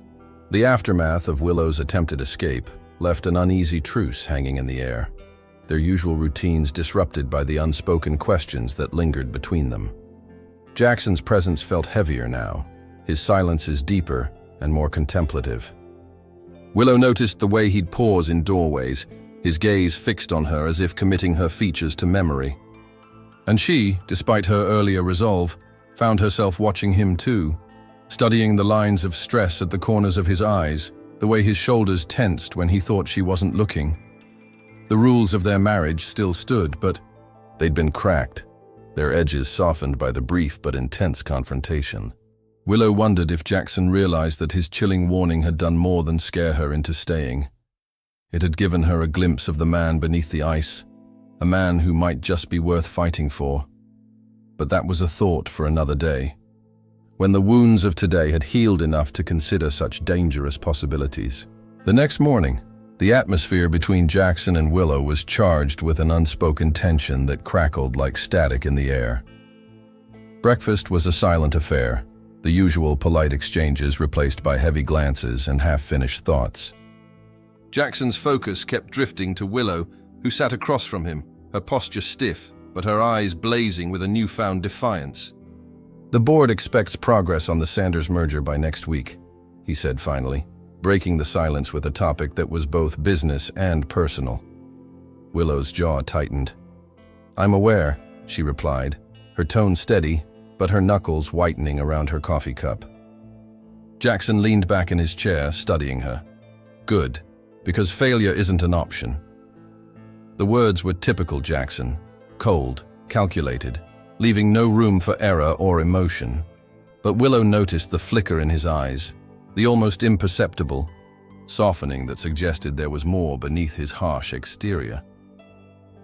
The aftermath of Willow's attempted escape, left an uneasy truce hanging in the air, their usual routines disrupted by the unspoken questions that lingered between them. Jackson's presence felt heavier now, his silences deeper and more contemplative. Willow noticed the way he'd pause in doorways, his gaze fixed on her as if committing her features to memory. And she, despite her earlier resolve, found herself watching him too, studying the lines of stress at the corners of his eyes, the way his shoulders tensed when he thought she wasn't looking. The rules of their marriage still stood, but they'd been cracked, their edges softened by the brief but intense confrontation. Willow wondered if Jackson realized that his chilling warning had done more than scare her into staying. It had given her a glimpse of the man beneath the ice, a man who might just be worth fighting for. But that was a thought for another day, when the wounds of today had healed enough to consider such dangerous possibilities. The next morning, the atmosphere between Jackson and Willow was charged with an unspoken tension that crackled like static in the air. Breakfast was a silent affair, the usual polite exchanges replaced by heavy glances and half-finished thoughts. Jackson's focus kept drifting to Willow, who sat across from him, her posture stiff, but her eyes blazing with a newfound defiance. "The board expects progress on the Sanders merger by next week," he said finally, breaking the silence with a topic that was both business and personal. Willow's jaw tightened. "I'm aware," she replied, her tone steady, but her knuckles whitening around her coffee cup. Jackson leaned back in his chair, studying her. "Good, because failure isn't an option." The words were typical Jackson, cold, calculated, leaving no room for error or emotion. But Willow noticed the flicker in his eyes, the almost imperceptible softening that suggested there was more beneath his harsh exterior.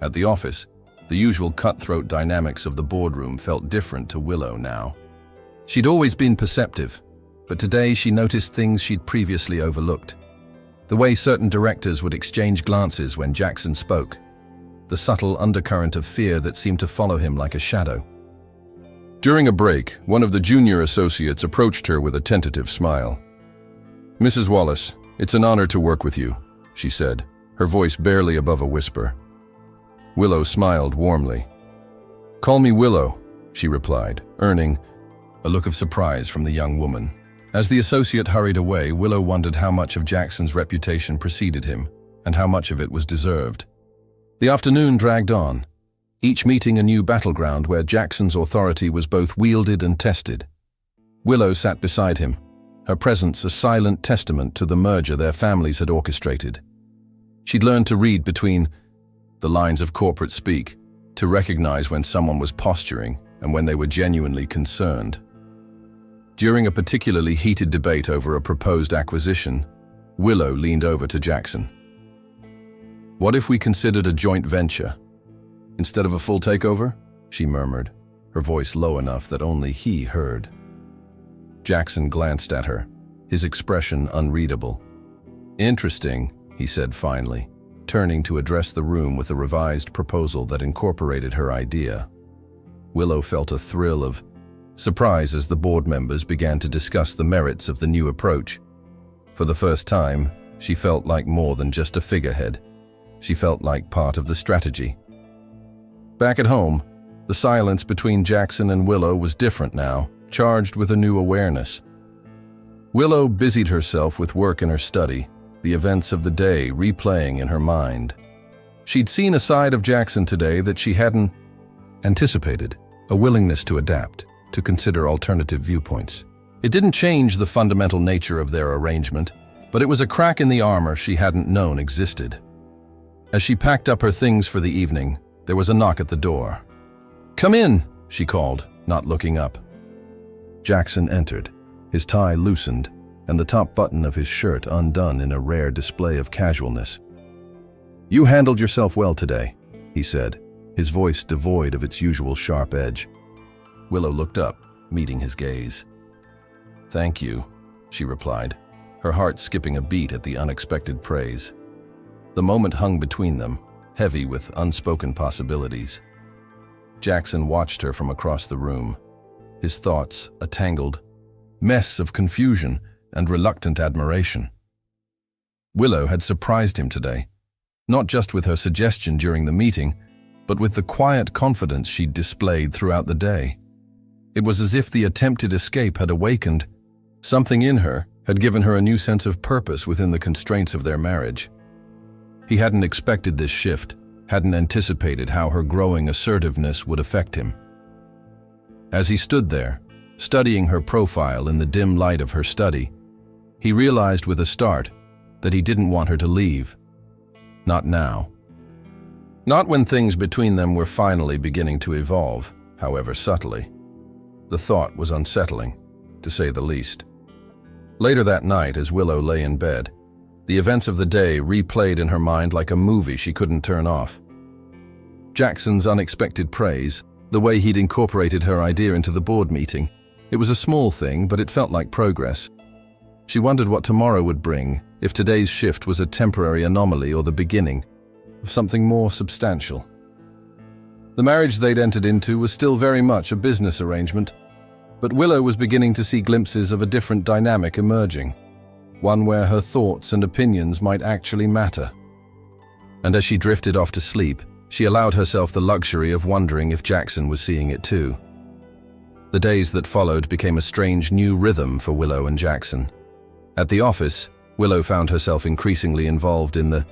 At the office, the usual cutthroat dynamics of the boardroom felt different to Willow now. She'd always been perceptive, but today she noticed things she'd previously overlooked. The way certain directors would exchange glances when Jackson spoke, the subtle undercurrent of fear that seemed to follow him like a shadow. During a break, one of the junior associates approached her with a tentative smile. "Mrs. Wallace, it's an honor to work with you," she said, her voice barely above a whisper. Willow smiled warmly. "Call me Willow," she replied, earning a look of surprise from the young woman. As the associate hurried away, Willow wondered how much of Jackson's reputation preceded him, and how much of it was deserved. The afternoon dragged on, each meeting a new battleground where Jackson's authority was both wielded and tested. Willow sat beside him, her presence a silent testament to the merger their families had orchestrated. She'd learned to read between the lines of corporate speak, to recognize when someone was posturing and when they were genuinely concerned. During a particularly heated debate over a proposed acquisition, Willow leaned over to Jackson. "What if we considered a joint venture instead of a full takeover?" she murmured, her voice low enough that only he heard. Jackson glanced at her, his expression unreadable. "Interesting," he said finally, turning to address the room with a revised proposal that incorporated her idea. Willow felt a thrill of surprise as the board members began to discuss the merits of the new approach. For the first time, she felt like more than just a figurehead. She felt like part of the strategy. Back at home, the silence between Jackson and Willow was different now, charged with a new awareness. Willow busied herself with work in her study, the events of the day replaying in her mind. She'd seen a side of Jackson today that she hadn't anticipated, a willingness to adapt, to consider alternative viewpoints. It didn't change the fundamental nature of their arrangement, but it was a crack in the armor she hadn't known existed. As she packed up her things for the evening, there was a knock at the door. "Come in," she called, not looking up. Jackson entered, his tie loosened, and the top button of his shirt undone in a rare display of casualness. "You handled yourself well today," he said, his voice devoid of its usual sharp edge. Willow looked up, meeting his gaze. "Thank you," she replied, her heart skipping a beat at the unexpected praise. The moment hung between them, heavy with unspoken possibilities. Jackson watched her from across the room, his thoughts a tangled mess of confusion and reluctant admiration. Willow had surprised him today, not just with her suggestion during the meeting, but with the quiet confidence she'd displayed throughout the day. It was as if the attempted escape had awakened. Something in her had given her a new sense of purpose within the constraints of their marriage. He hadn't expected this shift, hadn't anticipated how her growing assertiveness would affect him. As he stood there, studying her profile in the dim light of her study, he realized with a start that he didn't want her to leave. Not now. Not when things between them were finally beginning to evolve, however subtly. The thought was unsettling, to say the least. Later that night, as Willow lay in bed, the events of the day replayed in her mind like a movie she couldn't turn off. Jackson's unexpected praise, the way he'd incorporated her idea into the board meeting. It was a small thing, but it felt like progress. She wondered what tomorrow would bring, if today's shift was a temporary anomaly or the beginning of something more substantial. The marriage they'd entered into was still very much a business arrangement, but Willow was beginning to see glimpses of a different dynamic emerging, one where her thoughts and opinions might actually matter. And as she drifted off to sleep, she allowed herself the luxury of wondering if Jackson was seeing it too. The days that followed became a strange new rhythm for Willow and Jackson. At the office, Willow found herself increasingly involved in the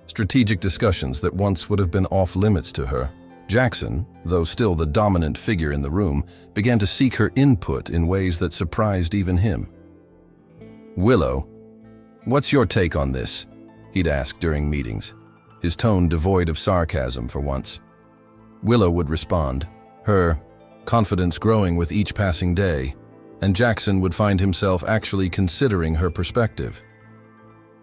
strategic discussions that once would have been off-limits to her. Jackson, though still the dominant figure in the room, began to seek her input in ways that surprised even him. "Willow, what's your take on this?" he'd ask during meetings, his tone devoid of sarcasm for once. Willow would respond, her confidence growing with each passing day, and Jackson would find himself actually considering her perspective.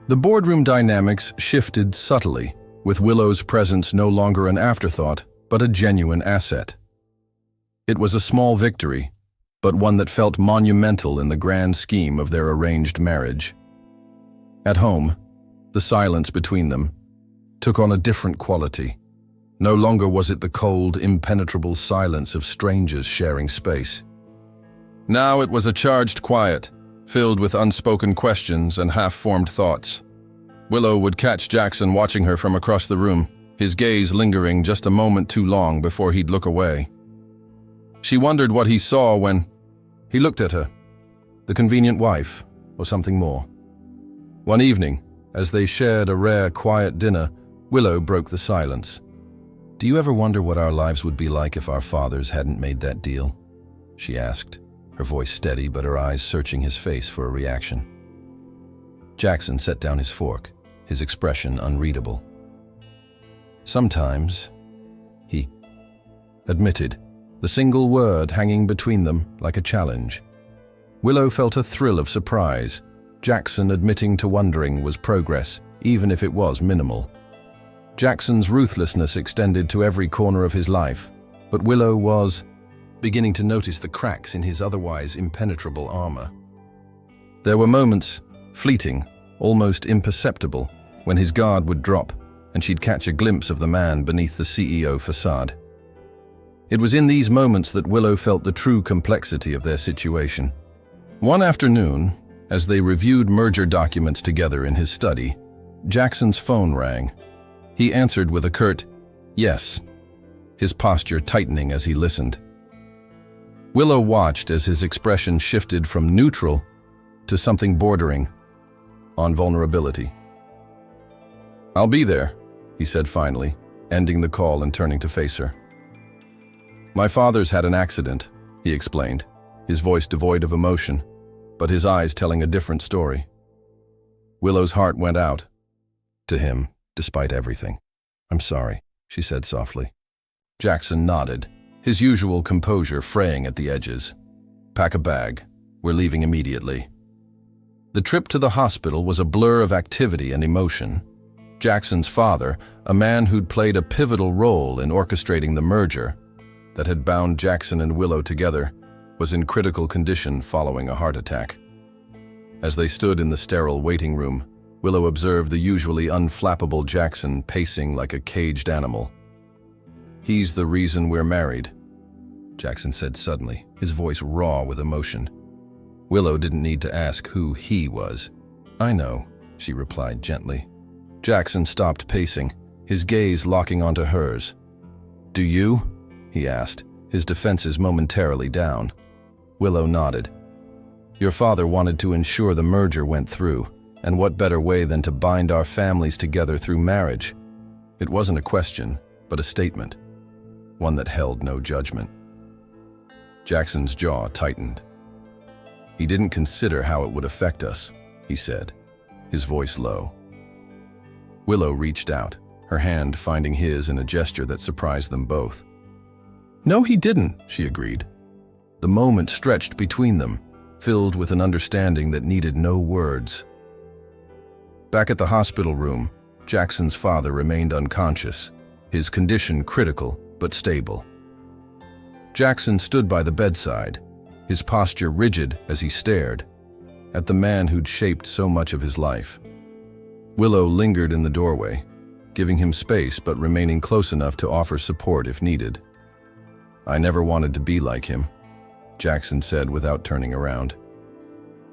The boardroom dynamics shifted subtly, with Willow's presence no longer an afterthought, but a genuine asset. It was a small victory, but one that felt monumental in the grand scheme of their arranged marriage. At home, the silence between them took on a different quality. No longer was it the cold, impenetrable silence of strangers sharing space. Now it was a charged quiet, filled with unspoken questions and half-formed thoughts. Willow would catch Jackson watching her from across the room, his gaze lingering just a moment too long before he'd look away. She wondered what he saw when he looked at her, the convenient wife, or something more. One evening, as they shared a rare, quiet dinner, Willow broke the silence. "Do you ever wonder what our lives would be like if our fathers hadn't made that deal?" she asked, her voice steady but her eyes searching his face for a reaction. Jackson set down his fork, his expression unreadable. "Sometimes," he admitted, the single word hanging between them like a challenge. Willow felt a thrill of surprise. Jackson admitting to wondering was progress, even if it was minimal. Jackson's ruthlessness extended to every corner of his life, but Willow was beginning to notice the cracks in his otherwise impenetrable armor. There were moments, fleeting, almost imperceptible, when his guard would drop and she'd catch a glimpse of the man beneath the CEO facade. It was in these moments that Willow felt the true complexity of their situation. One afternoon, as they reviewed merger documents together in his study, Jackson's phone rang. He answered with a curt, "Yes," his posture tightening as he listened. Willow watched as his expression shifted from neutral to something bordering on vulnerability. "I'll be there," he said finally, ending the call and turning to face her. "My father's had an accident," he explained, his voice devoid of emotion, but his eyes telling a different story. Willow's heart went out to him, despite everything. "I'm sorry," she said softly. Jackson nodded, his usual composure fraying at the edges. "Pack a bag. We're leaving immediately." The trip to the hospital was a blur of activity and emotion. Jackson's father, a man who'd played a pivotal role in orchestrating the merger that had bound Jackson and Willow together, was in critical condition following a heart attack. As they stood in the sterile waiting room, Willow observed the usually unflappable Jackson pacing like a caged animal. "He's the reason we're married," Jackson said suddenly, his voice raw with emotion. Willow didn't need to ask who he was. "I know," she replied gently. Jackson stopped pacing, his gaze locking onto hers. "Do you?" he asked, his defenses momentarily down. Willow nodded. "Your father wanted to ensure the merger went through, and what better way than to bind our families together through marriage?" It wasn't a question, but a statement, one that held no judgment. Jackson's jaw tightened. "He didn't consider how it would affect us," he said, his voice low. Willow reached out, her hand finding his in a gesture that surprised them both. "No, he didn't," she agreed. The moment stretched between them, filled with an understanding that needed no words. Back at the hospital room, Jackson's father remained unconscious, his condition critical but stable. Jackson stood by the bedside, his posture rigid as he stared at the man who'd shaped so much of his life. Willow lingered in the doorway, giving him space but remaining close enough to offer support if needed. "I never wanted to be like him," Jackson said without turning around.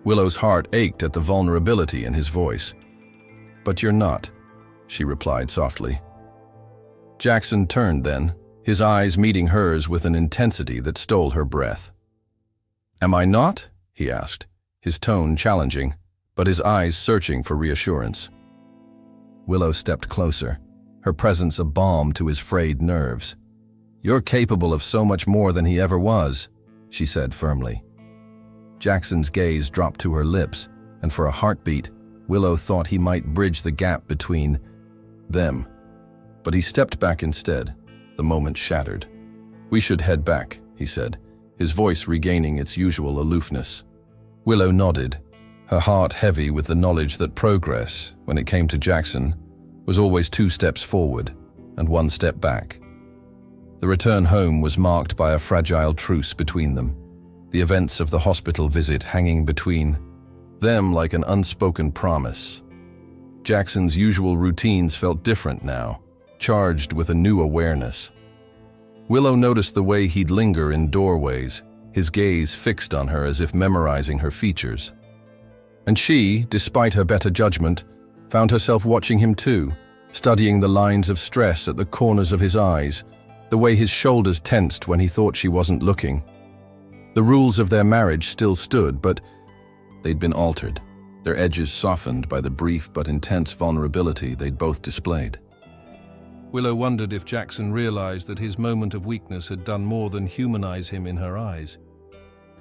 Willow's heart ached at the vulnerability in his voice. "But you're not," she replied softly. Jackson turned then, his eyes meeting hers with an intensity that stole her breath. "Am I not?" he asked, his tone challenging, but his eyes searching for reassurance. Willow stepped closer, her presence a balm to his frayed nerves. "You're capable of so much more than he ever was," she said firmly. Jackson's gaze dropped to her lips, and for a heartbeat, Willow thought he might bridge the gap between them. But he stepped back instead, the moment shattered. "We should head back," he said, his voice regaining its usual aloofness. Willow nodded, her heart heavy with the knowledge that progress, when it came to Jackson, was always 2 steps forward and 1 step back. The return home was marked by a fragile truce between them, the events of the hospital visit hanging between them like an unspoken promise. Jackson's usual routines felt different now, charged with a new awareness. Willow noticed the way he'd linger in doorways, his gaze fixed on her as if memorizing her features. And she, despite her better judgment, found herself watching him too, studying the lines of stress at the corners of his eyes, the way his shoulders tensed when he thought she wasn't looking. The rules of their marriage still stood, but they'd been altered, their edges softened by the brief but intense vulnerability they'd both displayed. Willow wondered if Jackson realized that his moment of weakness had done more than humanize him in her eyes.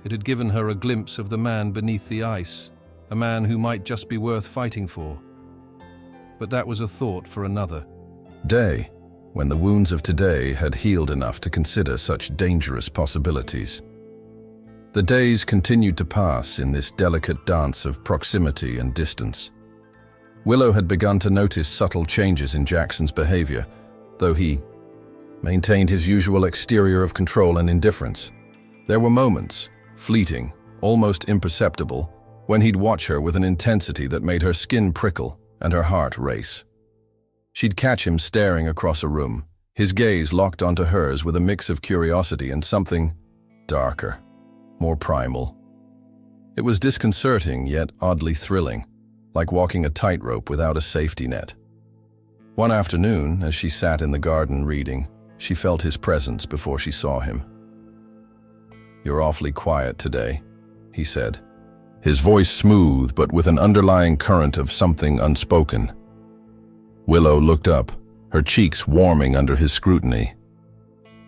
It had given her a glimpse of the man beneath the ice, a man who might just be worth fighting for. But that was a thought for another day, when the wounds of today had healed enough to consider such dangerous possibilities. The days continued to pass in this delicate dance of proximity and distance. Willow had begun to notice subtle changes in Jackson's behavior, though he maintained his usual exterior of control and indifference. There were moments, fleeting, almost imperceptible, when he'd watch her with an intensity that made her skin prickle and her heart race. She'd catch him staring across a room, his gaze locked onto hers with a mix of curiosity and something darker, more primal. It was disconcerting, yet oddly thrilling, like walking a tightrope without a safety net. One afternoon, as she sat in the garden reading, she felt his presence before she saw him. "You're awfully quiet today," he said, his voice smooth but with an underlying current of something unspoken. Willow looked up, her cheeks warming under his scrutiny.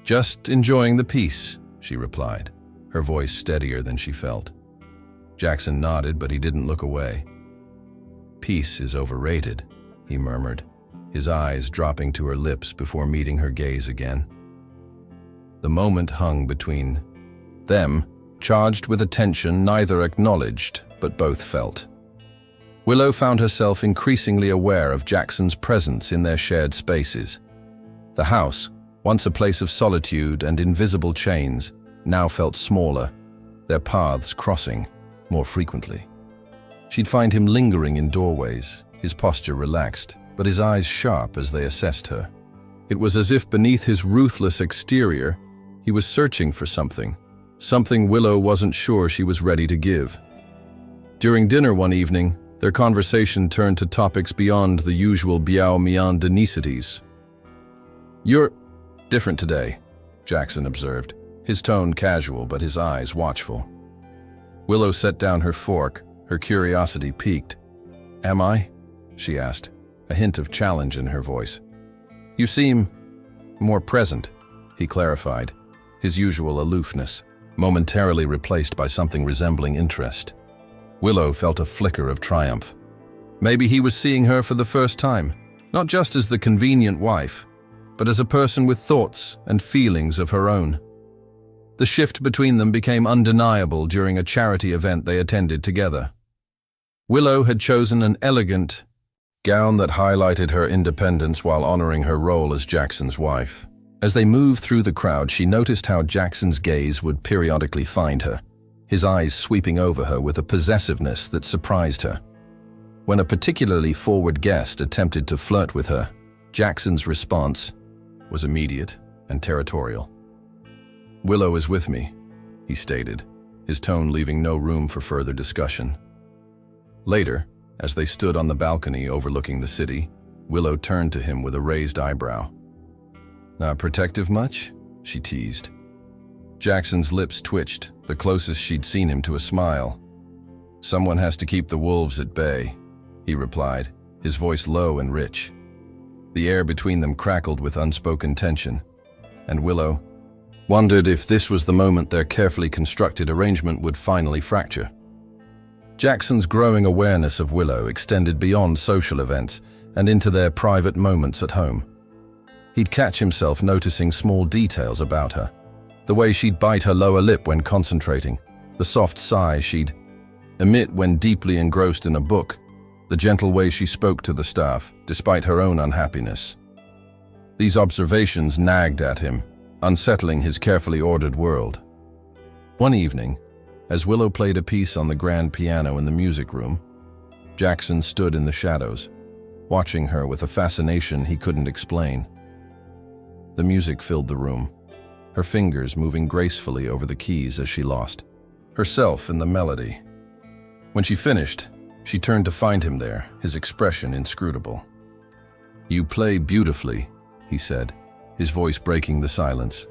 "Just enjoying the peace," she replied, her voice steadier than she felt. Jackson nodded, but he didn't look away. "Peace is overrated," he murmured, his eyes dropping to her lips before meeting her gaze again. The moment hung between them, charged with a tension neither acknowledged but both felt. Willow found herself increasingly aware of Jackson's presence in their shared spaces. The house, once a place of solitude and invisible chains, now felt smaller, their paths crossing more frequently. She'd find him lingering in doorways, his posture relaxed, but his eyes sharp as they assessed her. It was as if beneath his ruthless exterior, he was searching for something Willow wasn't sure she was ready to give. During dinner one evening, Their conversation turned to topics beyond the usual biao-mian niceties. "You're different today," Jackson observed, his tone casual but his eyes watchful. Willow set down her fork, her curiosity piqued. "Am I?" she asked, a hint of challenge in her voice. "You seem more present," he clarified, his usual aloofness momentarily replaced by something resembling interest. Willow felt a flicker of triumph. Maybe he was seeing her for the first time, not just as the convenient wife, but as a person with thoughts and feelings of her own. The shift between them became undeniable during a charity event they attended together. Willow had chosen an elegant gown that highlighted her independence while honoring her role as Jackson's wife. As they moved through the crowd, she noticed how Jackson's gaze would periodically find her, his eyes sweeping over her with a possessiveness that surprised her. When a particularly forward guest attempted to flirt with her, Jackson's response was immediate and territorial. "Willow is with me," he stated, his tone leaving no room for further discussion. Later, as they stood on the balcony overlooking the city, Willow turned to him with a raised eyebrow. "Not protective much?" she teased. Jackson's lips twitched, the closest she'd seen him to a smile. "Someone has to keep the wolves at bay," he replied, his voice low and rich. The air between them crackled with unspoken tension, and Willow wondered if this was the moment their carefully constructed arrangement would finally fracture. Jackson's growing awareness of Willow extended beyond social events and into their private moments at home. He'd catch himself noticing small details about her. The way she'd bite her lower lip when concentrating, the soft sigh she'd emit when deeply engrossed in a book, the gentle way she spoke to the staff, despite her own unhappiness. These observations nagged at him, unsettling his carefully ordered world. One evening, as Willow played a piece on the grand piano in the music room, Jackson stood in the shadows, watching her with a fascination he couldn't explain. The music filled the room, her fingers moving gracefully over the keys as she lost herself in the melody. When she finished, she turned to find him there, his expression inscrutable. "You play beautifully," he said, his voice breaking the silence.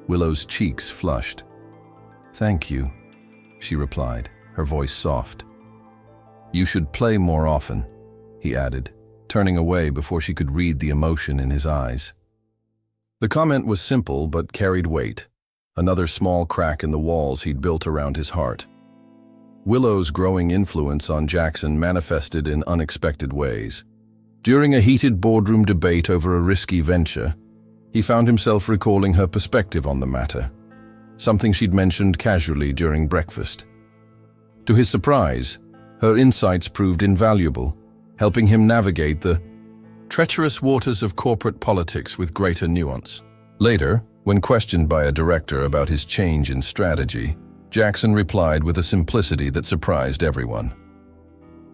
Willow's cheeks flushed. "Thank you," she replied, her voice soft. "You should play more often," he added, turning away before she could read the emotion in his eyes. The comment was simple but carried weight, another small crack in the walls he'd built around his heart. Willow's growing influence on Jackson manifested in unexpected ways. During a heated boardroom debate over a risky venture, he found himself recalling her perspective on the matter, something she'd mentioned casually during breakfast. To his surprise, her insights proved invaluable, helping him navigate the treacherous waters of corporate politics with greater nuance. Later, when questioned by a director about his change in strategy, Jackson replied with a simplicity that surprised everyone.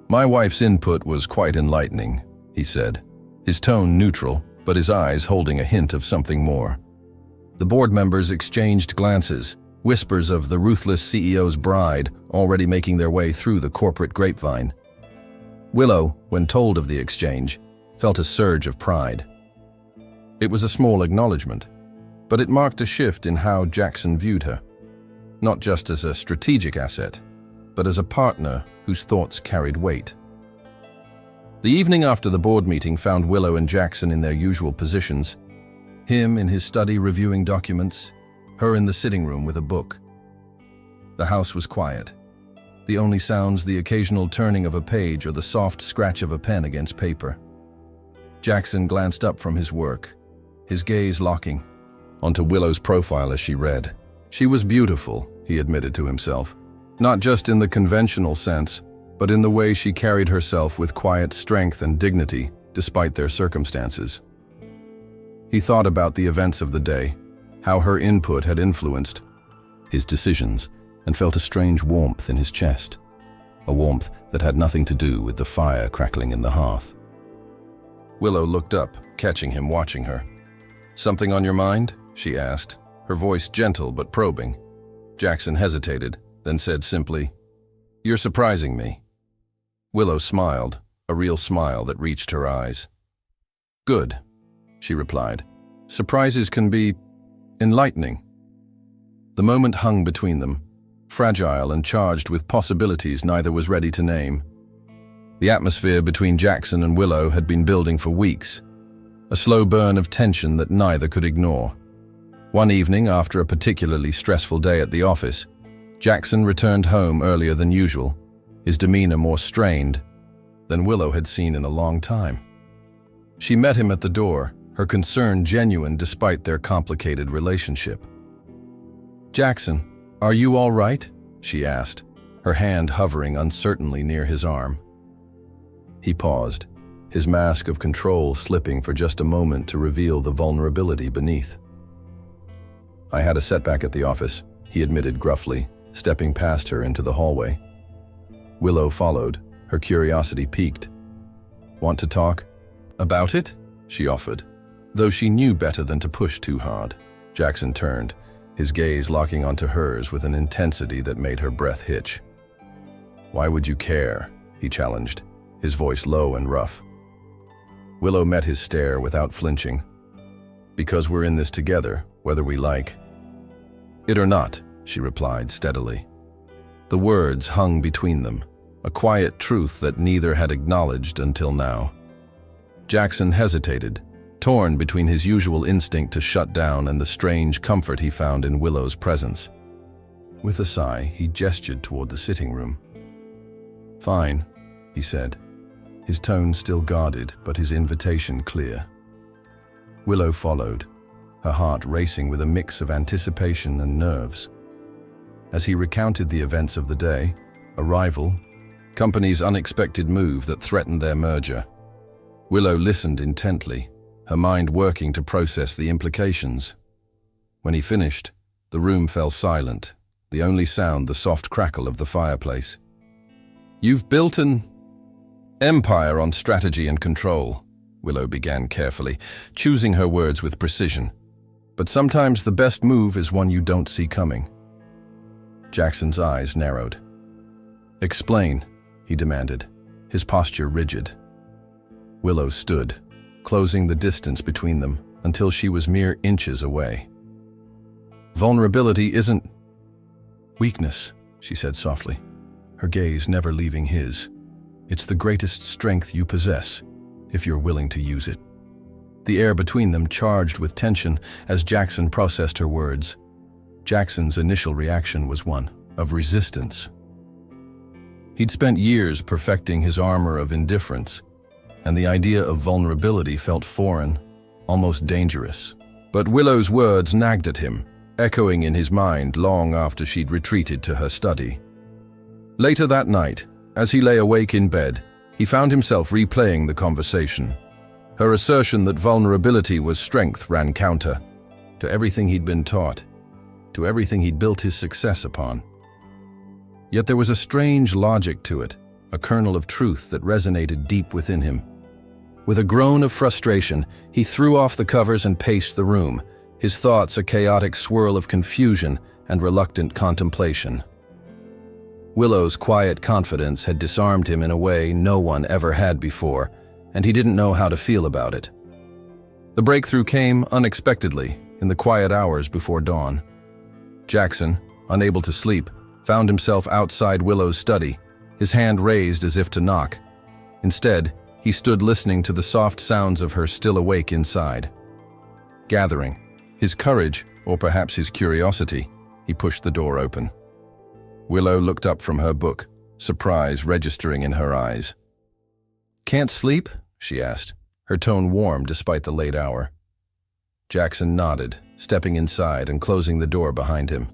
"My wife's input was quite enlightening," he said, his tone neutral, but his eyes holding a hint of something more. The board members exchanged glances, whispers of the ruthless CEO's bride already making their way through the corporate grapevine. Willow, when told of the exchange, felt a surge of pride. It was a small acknowledgement, but it marked a shift in how Jackson viewed her, not just as a strategic asset, but as a partner whose thoughts carried weight. The evening after the board meeting found Willow and Jackson in their usual positions, him in his study reviewing documents, her in the sitting room with a book. The house was quiet. The only sounds the occasional turning of a page or the soft scratch of a pen against paper. Jackson glanced up from his work, his gaze locking onto Willow's profile as she read. She was beautiful, he admitted to himself, not just in the conventional sense, but in the way she carried herself with quiet strength and dignity despite their circumstances. He thought about the events of the day, how her input had influenced his decisions, and felt a strange warmth in his chest, a warmth that had nothing to do with the fire crackling in the hearth. Willow looked up, catching him watching her. "Something on your mind?" she asked, her voice gentle but probing. Jackson hesitated, then said simply, "You're surprising me." Willow smiled, a real smile that reached her eyes. "Good," she replied. "Surprises can be enlightening." The moment hung between them, fragile and charged with possibilities neither was ready to name. The atmosphere between Jackson and Willow had been building for weeks, a slow burn of tension that neither could ignore. One evening, after a particularly stressful day at the office, Jackson returned home earlier than usual, his demeanor more strained than Willow had seen in a long time. She met him at the door, her concern genuine despite their complicated relationship. "Jackson, are you all right?" she asked, her hand hovering uncertainly near his arm. He paused, his mask of control slipping for just a moment to reveal the vulnerability beneath. "I had a setback at the office," he admitted gruffly, stepping past her into the hallway. Willow followed, her curiosity piqued. "Want to talk?" "About it?" she offered, though she knew better than to push too hard. Jackson turned, his gaze locking onto hers with an intensity that made her breath hitch. "Why would you care?" he challenged, his voice low and rough. Willow met his stare without flinching. "Because we're in this together, whether we like it or not," she replied steadily. The words hung between them, a quiet truth that neither had acknowledged until now. Jackson hesitated, torn between his usual instinct to shut down and the strange comfort he found in Willow's presence. With a sigh, he gestured toward the sitting room. "Fine," he said, his tone still guarded but his invitation clear. Willow followed, her heart racing with a mix of anticipation and nerves. As he recounted the events of the day, arrival, company's unexpected move that threatened their merger, Willow listened intently, her mind working to process the implications. When he finished, the room fell silent, the only sound the soft crackle of the fireplace. "You've built an empire on strategy and control," Willow began carefully, choosing her words with precision. "But sometimes the best move is one you don't see coming." Jackson's eyes narrowed. "Explain," he demanded, his posture rigid. Willow stood, closing the distance between them until she was mere inches away. "Vulnerability isn't weakness," she said softly, her gaze never leaving his. "It's the greatest strength you possess, if you're willing to use it." The air between them charged with tension as Jackson processed her words. Jackson's initial reaction was one of resistance. He'd spent years perfecting his armor of indifference, and the idea of vulnerability felt foreign, almost dangerous. But Willow's words nagged at him, echoing in his mind long after she'd retreated to her study. Later that night, as he lay awake in bed, he found himself replaying the conversation. Her assertion that vulnerability was strength ran counter to everything he'd been taught, to everything he'd built his success upon. Yet there was a strange logic to it, a kernel of truth that resonated deep within him. With a groan of frustration, he threw off the covers and paced the room, his thoughts a chaotic swirl of confusion and reluctant contemplation. Willow's quiet confidence had disarmed him in a way no one ever had before, and he didn't know how to feel about it. The breakthrough came unexpectedly, in the quiet hours before dawn. Jackson, unable to sleep, found himself outside Willow's study, his hand raised as if to knock. Instead, he stood listening to the soft sounds of her still awake inside. Gathering his courage, or perhaps his curiosity, he pushed the door open. Willow looked up from her book, surprise registering in her eyes. "Can't sleep?" she asked, her tone warm despite the late hour. Jackson nodded, stepping inside and closing the door behind him.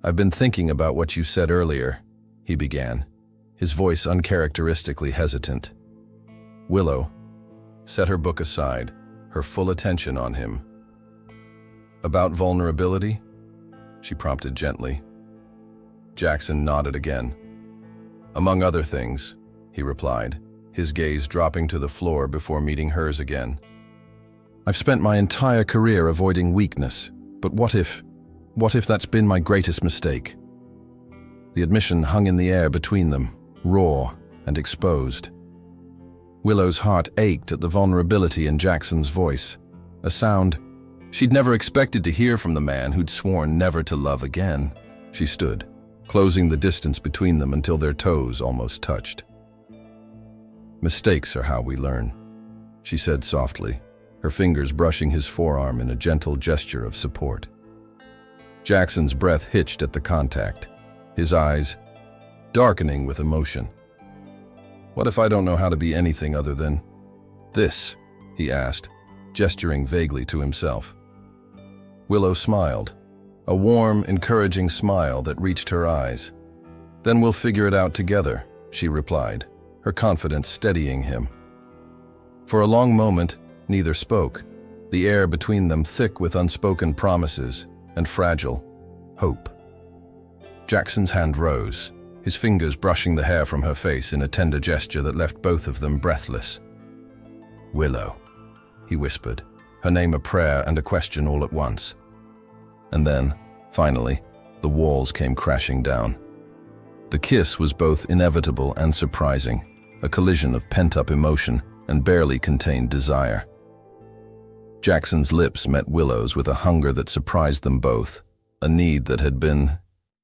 "I've been thinking about what you said earlier," he began, his voice uncharacteristically hesitant. Willow set her book aside, her full attention on him. "About vulnerability?" she prompted gently. Jackson nodded again. "Among other things," he replied, his gaze dropping to the floor before meeting hers again. "I've spent my entire career avoiding weakness, but what if that's been my greatest mistake?" The admission hung in the air between them, raw, and exposed. Willow's heart ached at the vulnerability in Jackson's voice, a sound she'd never expected to hear from the man who'd sworn never to love again. She stood, closing the distance between them until their toes almost touched. "Mistakes are how we learn," she said softly, her fingers brushing his forearm in a gentle gesture of support. Jackson's breath hitched at the contact, his eyes darkening with emotion. "What if I don't know how to be anything other than this?" he asked, gesturing vaguely to himself. Willow smiled, a warm, encouraging smile that reached her eyes. "Then we'll figure it out together," she replied, her confidence steadying him. For a long moment, neither spoke, the air between them thick with unspoken promises and fragile hope. Jackson's hand rose, his fingers brushing the hair from her face in a tender gesture that left both of them breathless. "Willow," he whispered, her name a prayer and a question all at once. And then, finally, the walls came crashing down. The kiss was both inevitable and surprising, a collision of pent-up emotion and barely contained desire. Jackson's lips met Willow's with a hunger that surprised them both, a need that had been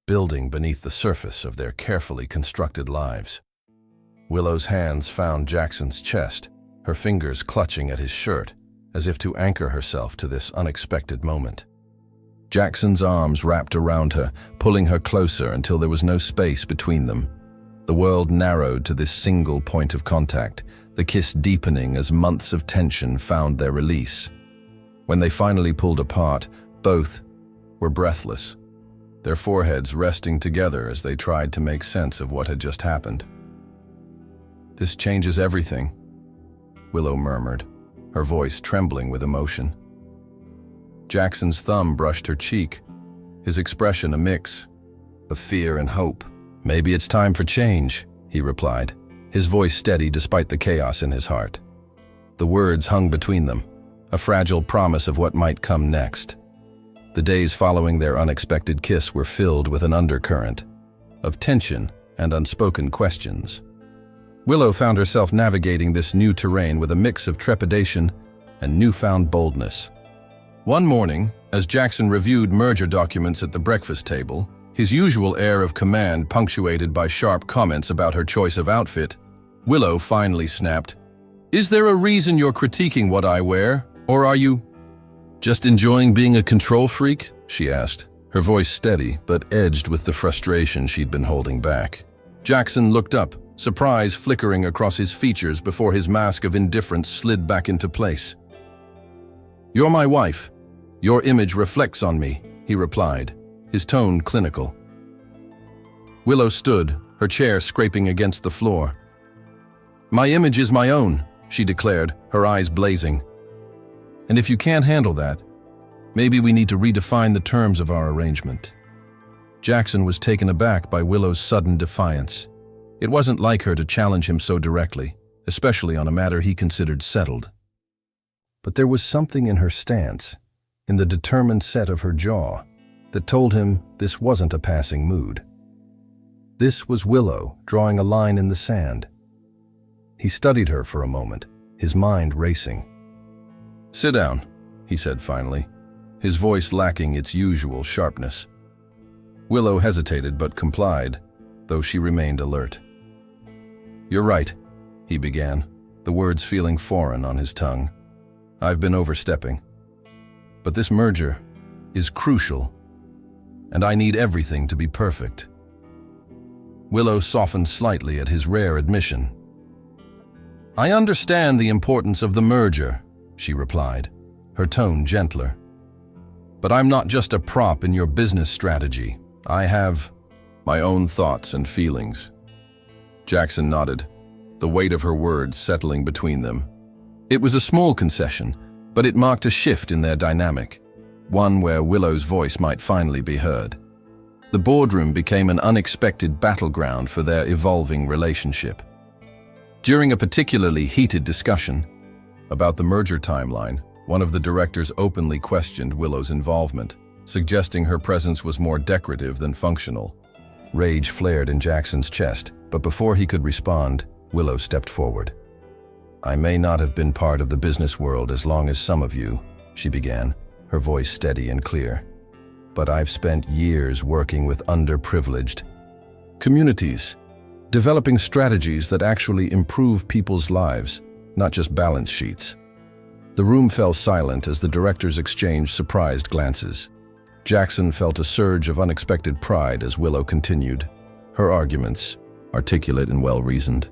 building beneath the surface of their carefully constructed lives. Willow's hands found Jackson's chest, her fingers clutching at his shirt, as if to anchor herself to this unexpected moment. Jackson's arms wrapped around her, pulling her closer until there was no space between them. The world narrowed to this single point of contact, the kiss deepening as months of tension found their release. When they finally pulled apart, both were breathless, their foreheads resting together as they tried to make sense of what had just happened. "This changes everything," Willow murmured, her voice trembling with emotion. Jackson's thumb brushed her cheek, his expression a mix of fear and hope. "Maybe it's time for change," he replied, his voice steady despite the chaos in his heart. The words hung between them, a fragile promise of what might come next. The days following their unexpected kiss were filled with an undercurrent of tension and unspoken questions. Willow found herself navigating this new terrain with a mix of trepidation and newfound boldness. One morning, as Jackson reviewed merger documents at the breakfast table, his usual air of command punctuated by sharp comments about her choice of outfit, Willow finally snapped, "Is there a reason you're critiquing what I wear, or are you just enjoying being a control freak?" she asked, her voice steady but edged with the frustration she'd been holding back. Jackson looked up, surprise flickering across his features before his mask of indifference slid back into place. "You're my wife. Your image reflects on me," he replied, his tone clinical. Willow stood, her chair scraping against the floor. "My image is my own," she declared, her eyes blazing. "And if you can't handle that, maybe we need to redefine the terms of our arrangement." Jackson was taken aback by Willow's sudden defiance. It wasn't like her to challenge him so directly, especially on a matter he considered settled. But there was something in her stance, in the determined set of her jaw, that told him this wasn't a passing mood. This was Willow drawing a line in the sand. He studied her for a moment, his mind racing. "Sit down," he said finally, his voice lacking its usual sharpness. Willow hesitated but complied, though she remained alert. "You're right," he began, the words feeling foreign on his tongue. "I've been overstepping. But this merger is crucial, and I need everything to be perfect." Willow softened slightly at his rare admission. "I understand the importance of the merger," she replied, her tone gentler. "But I'm not just a prop in your business strategy. I have my own thoughts and feelings." Jackson nodded, the weight of her words settling between them. It was a small concession, but it marked a shift in their dynamic, one where Willow's voice might finally be heard. The boardroom became an unexpected battleground for their evolving relationship. During a particularly heated discussion about the merger timeline, one of the directors openly questioned Willow's involvement, suggesting her presence was more decorative than functional. Rage flared in Jackson's chest, But before he could respond, Willow stepped forward. "I may not have been part of the business world as long as some of you," she began, her voice steady and clear. "But I've spent years working with underprivileged communities, developing strategies that actually improve people's lives, not just balance sheets." The room fell silent as the directors exchanged surprised glances. Jackson felt a surge of unexpected pride as Willow continued, her arguments articulate and well-reasoned.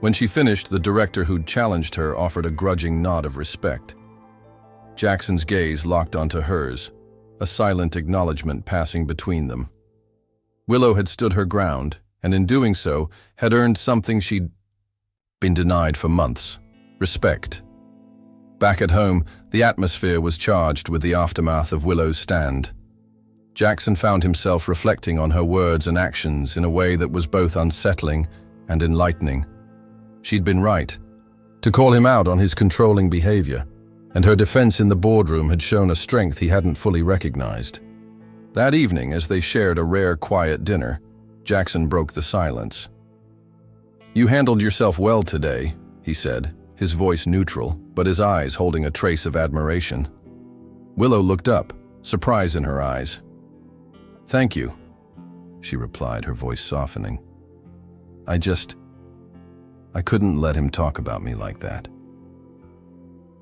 When she finished, the director who'd challenged her offered a grudging nod of respect. Jackson's gaze locked onto hers, a silent acknowledgement passing between them. Willow had stood her ground, and in doing so, had earned something she'd been denied for months: respect. Back at home, the atmosphere was charged with the aftermath of Willow's stand. Jackson found himself reflecting on her words and actions in a way that was both unsettling and enlightening. She'd been right to call him out on his controlling behavior, and her defense in the boardroom had shown a strength he hadn't fully recognized. That evening, as they shared a rare, quiet dinner, Jackson broke the silence. "You handled yourself well today," he said, his voice neutral, but his eyes holding a trace of admiration. Willow looked up, surprise in her eyes. "Thank you," she replied, her voice softening. I couldn't let him talk about me like that."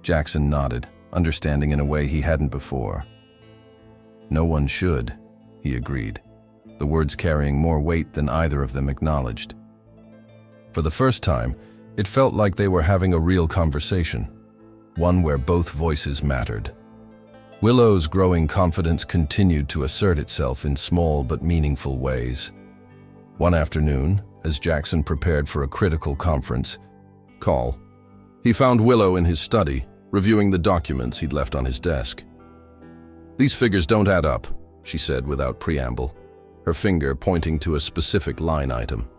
Jackson nodded, understanding in a way he hadn't before. "No one should," he agreed, the words carrying more weight than either of them acknowledged. For the first time, it felt like they were having a real conversation, one where both voices mattered. Willow's growing confidence continued to assert itself in small but meaningful ways. One afternoon, as Jackson prepared for a critical conference call, he found Willow in his study, reviewing the documents he'd left on his desk. "These figures don't add up," she said without preamble, her finger pointing to a specific line item.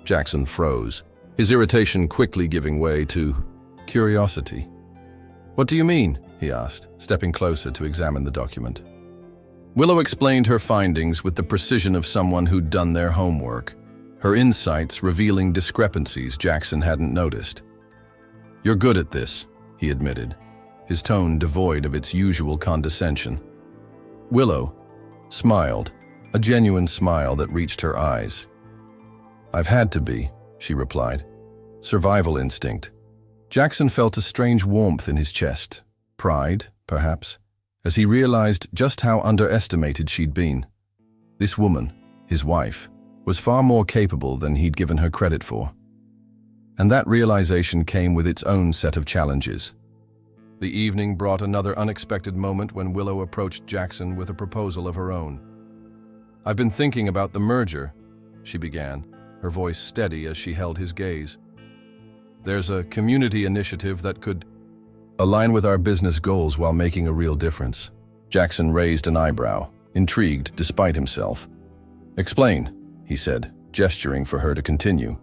Jackson froze, his irritation quickly giving way to curiosity. "What do you mean?" he asked, stepping closer to examine the document. Willow explained her findings with the precision of someone who'd done their homework, her insights revealing discrepancies Jackson hadn't noticed. "You're good at this," he admitted, his tone devoid of its usual condescension. Willow smiled, a genuine smile that reached her eyes. "I've had to be," she replied. "Survival instinct." Jackson felt a strange warmth in his chest, pride, perhaps, as he realized just how underestimated she'd been. This woman, his wife, was far more capable than he'd given her credit for. And that realization came with its own set of challenges. The evening brought another unexpected moment when Willow approached Jackson with a proposal of her own. "I've been thinking about the merger," she began, her voice steady as she held his gaze. "There's a community initiative that could align with our business goals while making a real difference." Jackson raised an eyebrow, intrigued despite himself. "Explain," he said, gesturing for her to continue.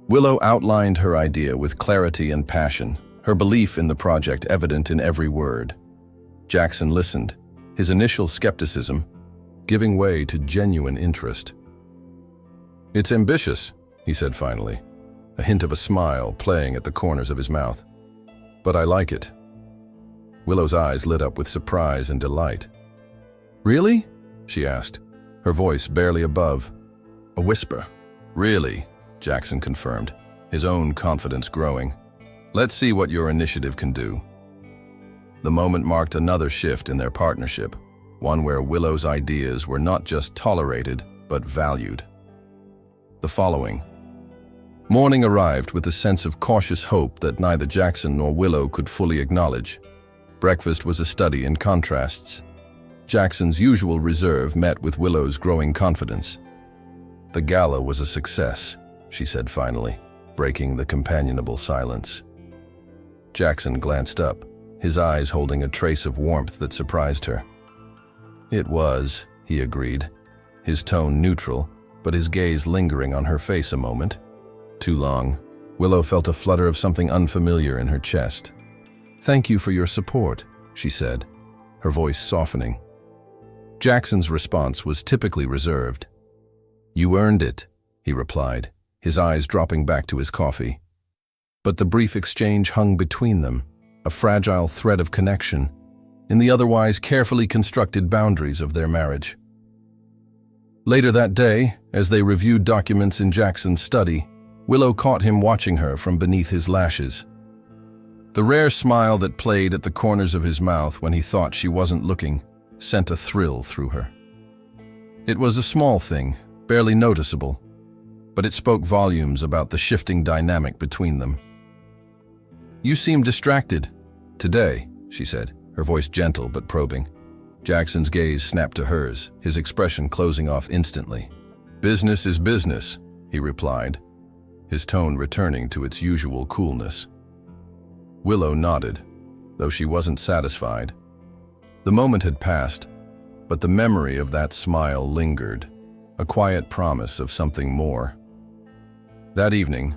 Willow outlined her idea with clarity and passion, her belief in the project evident in every word. Jackson listened, his initial skepticism giving way to genuine interest. "It's ambitious," he said finally, a hint of a smile playing at the corners of his mouth. "But I like it." Willow's eyes lit up with surprise and delight. "Really?" she asked, her voice barely above a whisper. "Really," Jackson confirmed, his own confidence growing. "Let's see what your initiative can do." The moment marked another shift in their partnership, one where Willow's ideas were not just tolerated, but valued. The following morning arrived with a sense of cautious hope that neither Jackson nor Willow could fully acknowledge. Breakfast was a study in contrasts. Jackson's usual reserve met with Willow's growing confidence. "The gala was a success," she said finally, breaking the companionable silence. Jackson glanced up, his eyes holding a trace of warmth that surprised her. "It was," he agreed, his tone neutral, but his gaze lingering on her face a moment. Too long. Willow felt a flutter of something unfamiliar in her chest. "Thank you for your support," she said, her voice softening. Jackson's response was typically reserved. "You earned it," he replied, his eyes dropping back to his coffee. But the brief exchange hung between them, a fragile thread of connection, in the otherwise carefully constructed boundaries of their marriage. Later that day, as they reviewed documents in Jackson's study, Willow caught him watching her from beneath his lashes. The rare smile that played at the corners of his mouth when he thought she wasn't looking sent a thrill through her. It was a small thing, barely noticeable, but it spoke volumes about the shifting dynamic between them. "You seem distracted today," she said, her voice gentle but probing. Jackson's gaze snapped to hers, his expression closing off instantly. "Business is business," he replied, his tone returning to its usual coolness. Willow nodded, though she wasn't satisfied. The moment had passed, but the memory of that smile lingered, a quiet promise of something more. That evening,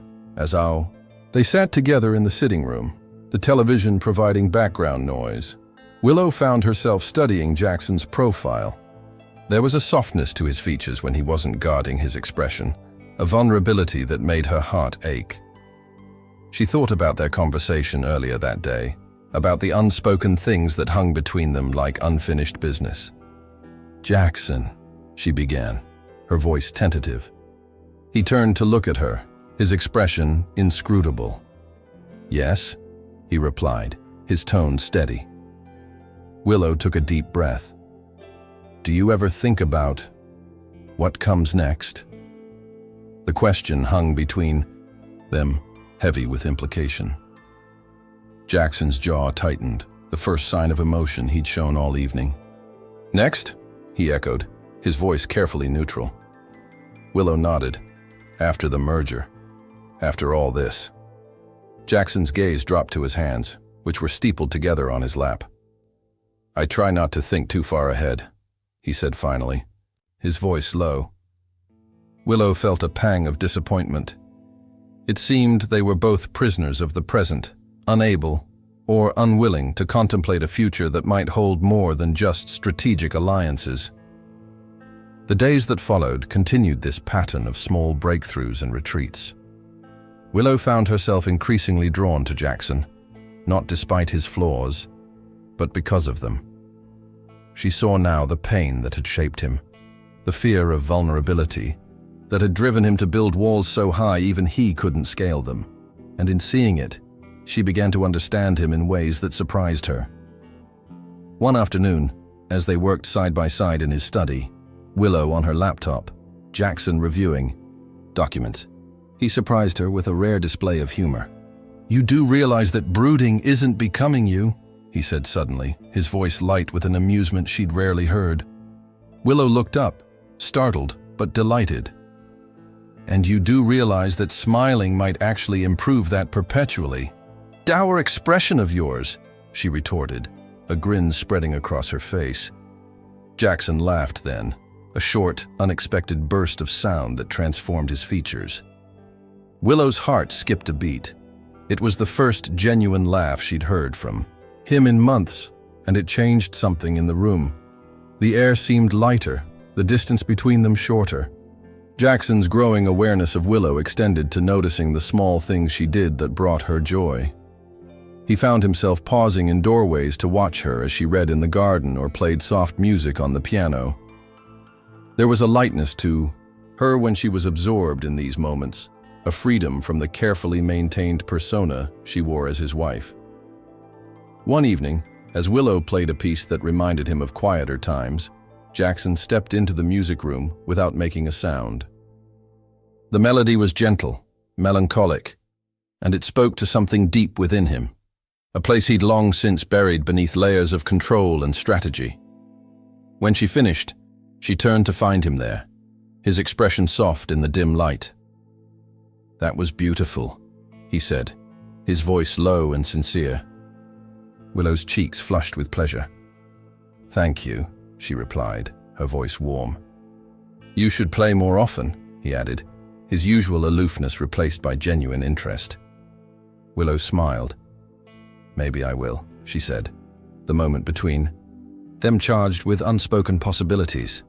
they sat together in the sitting room, the television providing background noise. Willow found herself studying Jackson's profile. There was a softness to his features when he wasn't guarding his expression, a vulnerability that made her heart ache. She thought about their conversation earlier that day, about the unspoken things that hung between them like unfinished business. "Jackson," she began, her voice tentative. He turned to look at her, his expression inscrutable. "Yes," he replied, his tone steady. Willow took a deep breath. "Do you ever think about what comes next?" The question hung between them, heavy with implication. Jackson's jaw tightened, the first sign of emotion he'd shown all evening. "Next?" he echoed, his voice carefully neutral. Willow nodded. "After the merger. After all this." Jackson's gaze dropped to his hands, which were steepled together on his lap. "I try not to think too far ahead," he said finally, his voice low. Willow felt a pang of disappointment. It seemed they were both prisoners of the present, unable or unwilling to contemplate a future that might hold more than just strategic alliances. The days that followed continued this pattern of small breakthroughs and retreats. Willow found herself increasingly drawn to Jackson, not despite his flaws, but because of them. She saw now the pain that had shaped him, the fear of vulnerability that had driven him to build walls so high even he couldn't scale them. And in seeing it, she began to understand him in ways that surprised her. One afternoon, as they worked side by side in his study, Willow on her laptop, Jackson reviewing documents, he surprised her with a rare display of humor. "You do realize that brooding isn't becoming you," he said suddenly, his voice light with an amusement she'd rarely heard. Willow looked up, startled but delighted. "And you do realize that smiling might actually improve that perpetually. Dour expression of yours," she retorted, a grin spreading across her face. Jackson laughed then, a short, unexpected burst of sound that transformed his features. Willow's heart skipped a beat. It was the first genuine laugh she'd heard from him in months, and it changed something in the room. The air seemed lighter, the distance between them shorter. Jackson's growing awareness of Willow extended to noticing the small things she did that brought her joy. He found himself pausing in doorways to watch her as she read in the garden or played soft music on the piano. There was a lightness to her when she was absorbed in these moments, a freedom from the carefully maintained persona she wore as his wife. One evening, as Willow played a piece that reminded him of quieter times, Jackson stepped into the music room without making a sound. The melody was gentle, melancholic, and it spoke to something deep within him, a place he'd long since buried beneath layers of control and strategy. When she finished, she turned to find him there, his expression soft in the dim light. "That was beautiful," he said, his voice low and sincere. Willow's cheeks flushed with pleasure. "Thank you," she replied, her voice warm. "You should play more often," he added, his usual aloofness replaced by genuine interest. Willow smiled. "Maybe I will," she said, the moment between them charged with unspoken possibilities.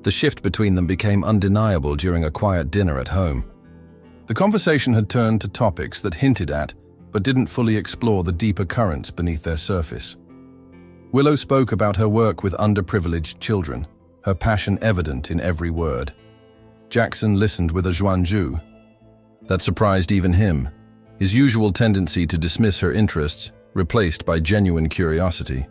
The shift between them became undeniable during a quiet dinner at home. The conversation had turned to topics that hinted at, but didn't fully explore the deeper currents beneath their surface. Willow spoke about her work with underprivileged children, her passion evident in every word. Jackson listened with a joinju. That surprised even him, his usual tendency to dismiss her interests replaced by genuine curiosity.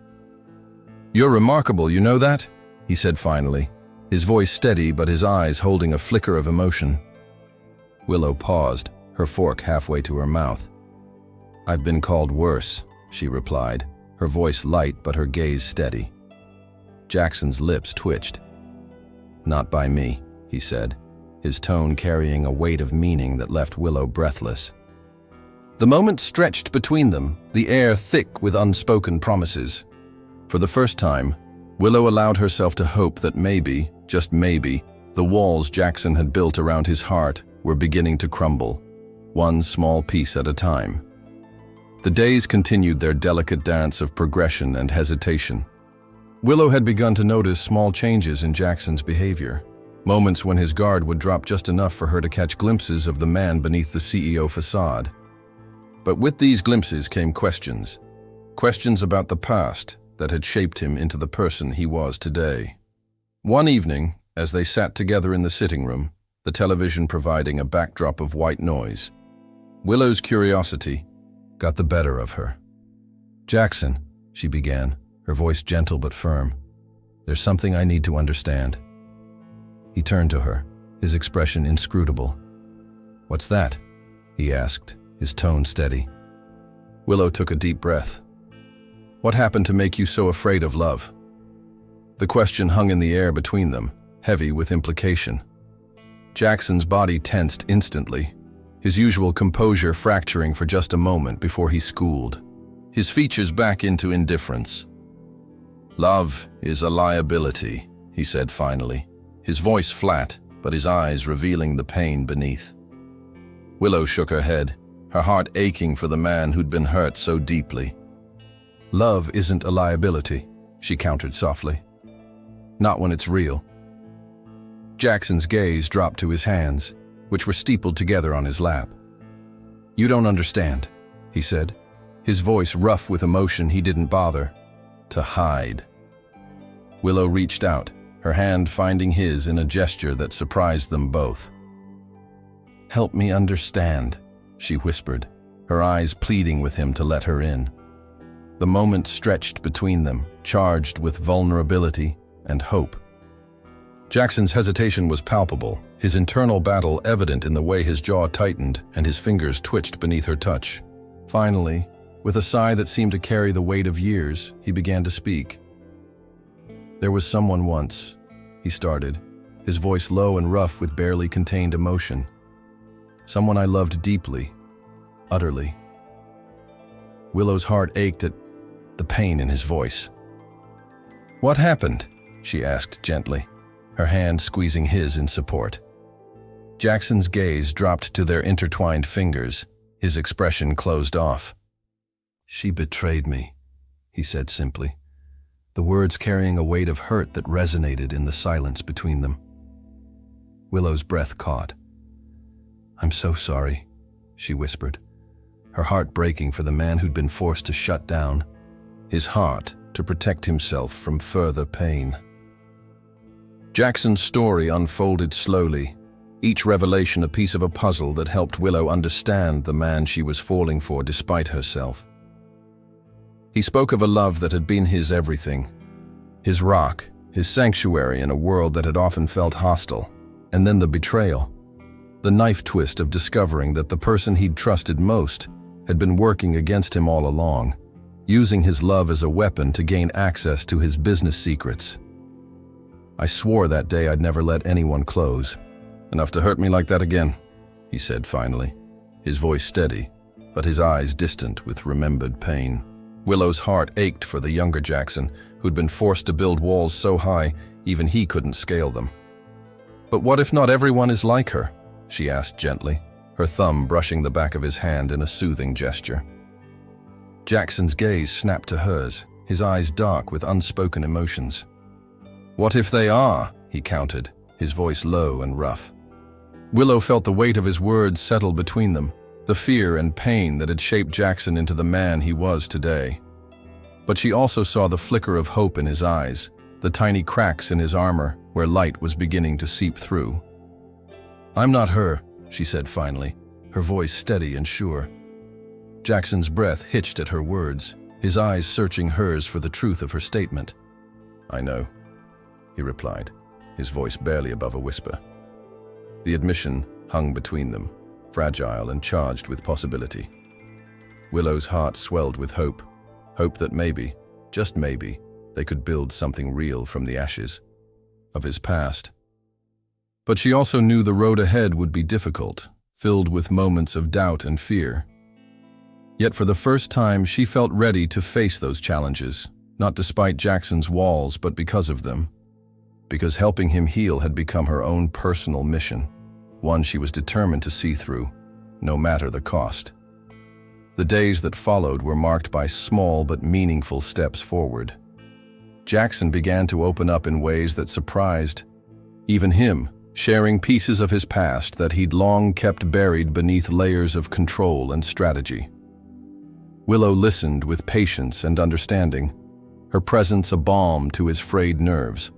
"You're remarkable, you know that?" he said finally, his voice steady but his eyes holding a flicker of emotion. Willow paused, her fork halfway to her mouth. "I've been called worse," she replied, her voice light but her gaze steady. Jackson's lips twitched. "Not by me," he said, his tone carrying a weight of meaning that left Willow breathless. The moment stretched between them, the air thick with unspoken promises. For the first time, Willow allowed herself to hope that maybe, just maybe, the walls Jackson had built around his heart were beginning to crumble, one small piece at a time. The days continued their delicate dance of progression and hesitation. Willow had begun to notice small changes in Jackson's behavior, moments when his guard would drop just enough for her to catch glimpses of the man beneath the CEO facade. But with these glimpses came questions. Questions about the past that had shaped him into the person he was today. One evening, as they sat together in the sitting room, the television providing a backdrop of white noise, Willow's curiosity got the better of her. "Jackson," she began, her voice gentle but firm, "there's something I need to understand." He turned to her, his expression inscrutable. "What's that?" he asked, his tone steady. Willow took a deep breath. "What happened to make you so afraid of love?" The question hung in the air between them, heavy with implication. Jackson's body tensed instantly, his usual composure fracturing for just a moment before he schooled, his features back into indifference. "Love is a liability," he said finally, his voice flat, but his eyes revealing the pain beneath. Willow shook her head, her heart aching for the man who'd been hurt so deeply. "Love isn't a liability," she countered softly. "Not when it's real." Jackson's gaze dropped to his hands, which were steepled together on his lap. "You don't understand," he said, his voice rough with emotion he didn't bother to hide. Willow reached out, her hand finding his in a gesture that surprised them both. "Help me understand," she whispered, her eyes pleading with him to let her in. The moment stretched between them, charged with vulnerability and hope. Jackson's hesitation was palpable, his internal battle evident in the way his jaw tightened and his fingers twitched beneath her touch. Finally, with a sigh that seemed to carry the weight of years, he began to speak. "There was someone once," he started, his voice low and rough with barely contained emotion. "Someone I loved deeply, utterly." Willow's heart ached at the pain in his voice. "What happened?" she asked gently, her hand squeezing his in support. Jackson's gaze dropped to their intertwined fingers, his expression closed off. "She betrayed me," he said simply, the words carrying a weight of hurt that resonated in the silence between them. Willow's breath caught. "I'm so sorry," she whispered, her heart breaking for the man who'd been forced to shut down, his heart to protect himself from further pain. Jackson's story unfolded slowly, each revelation a piece of a puzzle that helped Willow understand the man she was falling for despite herself. He spoke of a love that had been his everything, his rock, his sanctuary in a world that had often felt hostile, and then the betrayal, the knife twist of discovering that the person he'd trusted most had been working against him all along, using his love as a weapon to gain access to his business secrets. "I swore that day I'd never let anyone close. Enough to hurt me like that again," he said finally, his voice steady, but his eyes distant with remembered pain. Willow's heart ached for the younger Jackson, who'd been forced to build walls so high even he couldn't scale them. "But what if not everyone is like her?" she asked gently, her thumb brushing the back of his hand in a soothing gesture. Jackson's gaze snapped to hers, his eyes dark with unspoken emotions. "What if they are?" he countered, his voice low and rough. Willow felt the weight of his words settle between them, the fear and pain that had shaped Jackson into the man he was today. But she also saw the flicker of hope in his eyes, the tiny cracks in his armor where light was beginning to seep through. "I'm not her," she said finally, her voice steady and sure. Jackson's breath hitched at her words, his eyes searching hers for the truth of her statement. "I know," he replied, his voice barely above a whisper. The admission hung between them, fragile and charged with possibility. Willow's heart swelled with hope that maybe, just maybe, they could build something real from the ashes of his past. But she also knew the road ahead would be difficult, filled with moments of doubt and fear. Yet for the first time, she felt ready to face those challenges, not despite Jackson's walls, but because of them. Because helping him heal had become her own personal mission, one she was determined to see through, no matter the cost. The days that followed were marked by small but meaningful steps forward. Jackson began to open up in ways that surprised even him, sharing pieces of his past that he'd long kept buried beneath layers of control and strategy. Willow listened with patience and understanding, her presence a balm to his frayed nerves.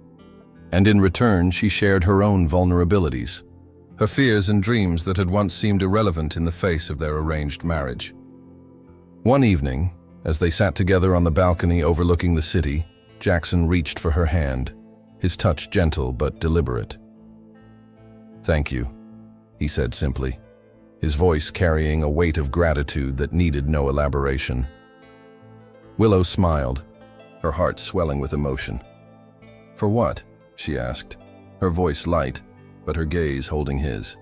And in return, she shared her own vulnerabilities, her fears and dreams that had once seemed irrelevant in the face of their arranged marriage. One evening, as they sat together on the balcony overlooking the city, Jackson reached for her hand, his touch gentle but deliberate. "Thank you," he said simply, his voice carrying a weight of gratitude that needed no elaboration. Willow smiled, her heart swelling with emotion. "For what?" she asked, her voice light, but her gaze holding his.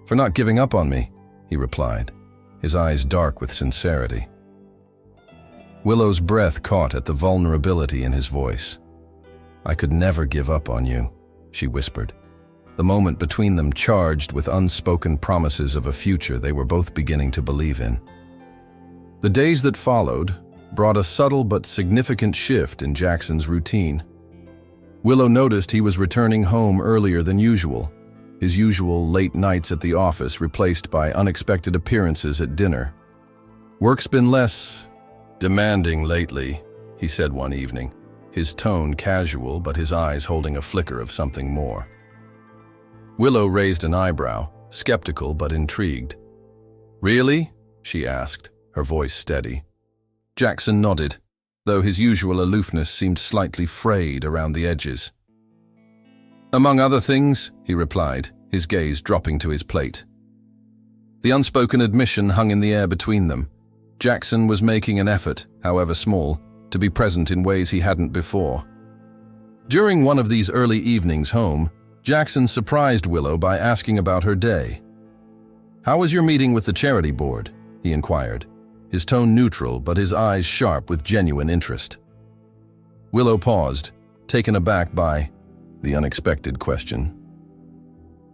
"For not giving up on me," he replied, his eyes dark with sincerity. Willow's breath caught at the vulnerability in his voice. "I could never give up on you," she whispered, the moment between them charged with unspoken promises of a future they were both beginning to believe in. The days that followed brought a subtle but significant shift in Jackson's routine. Willow noticed he was returning home earlier than usual, his usual late nights at the office replaced by unexpected appearances at dinner. "Work's been less demanding lately," he said one evening, his tone casual but his eyes holding a flicker of something more. Willow raised an eyebrow, skeptical but intrigued. "Really?" she asked, her voice steady. Jackson nodded, though his usual aloofness seemed slightly frayed around the edges. "Among other things," he replied, his gaze dropping to his plate. The unspoken admission hung in the air between them. Jackson was making an effort, however small, to be present in ways he hadn't before. During one of these early evenings home, Jackson surprised Willow by asking about her day. "How was your meeting with the charity board?" he inquired, his tone neutral but his eyes sharp with genuine interest. Willow paused, taken aback by the unexpected question.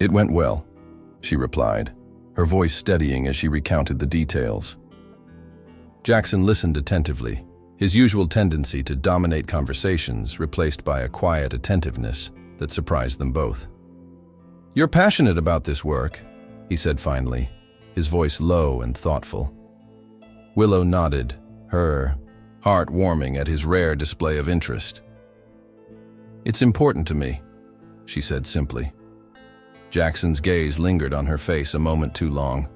"It went well," she replied, her voice steadying as she recounted the details. Jackson listened attentively, his usual tendency to dominate conversations replaced by a quiet attentiveness that surprised them both. "You're passionate about this work," he said finally, his voice low and thoughtful. Willow nodded, her heart warming at his rare display of interest. "It's important to me," she said simply. Jackson's gaze lingered on her face a moment too long.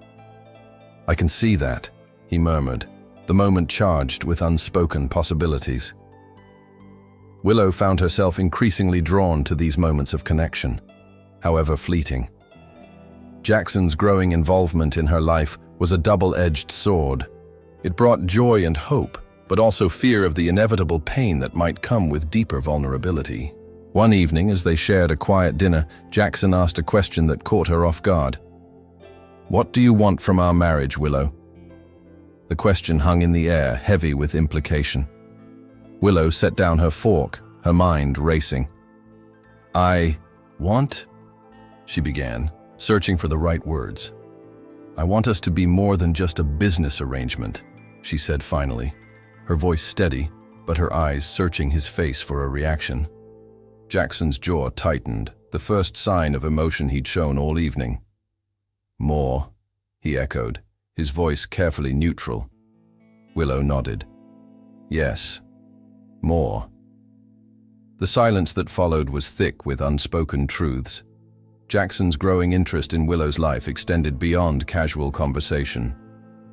"I can see that," he murmured, the moment charged with unspoken possibilities. Willow found herself increasingly drawn to these moments of connection, however fleeting. Jackson's growing involvement in her life was a double-edged sword. It brought joy and hope, but also fear of the inevitable pain that might come with deeper vulnerability. One evening, as they shared a quiet dinner, Jackson asked a question that caught her off guard. "What do you want from our marriage, Willow?" The question hung in the air, heavy with implication. Willow set down her fork, her mind racing. "I want," she began, searching for the right words. "I want us to be more than just a business arrangement," she said finally, her voice steady, but her eyes searching his face for a reaction. Jackson's jaw tightened, the first sign of emotion he'd shown all evening. "More," he echoed, his voice carefully neutral. Willow nodded. "Yes, more." The silence that followed was thick with unspoken truths. Jackson's growing interest in Willow's life extended beyond casual conversation.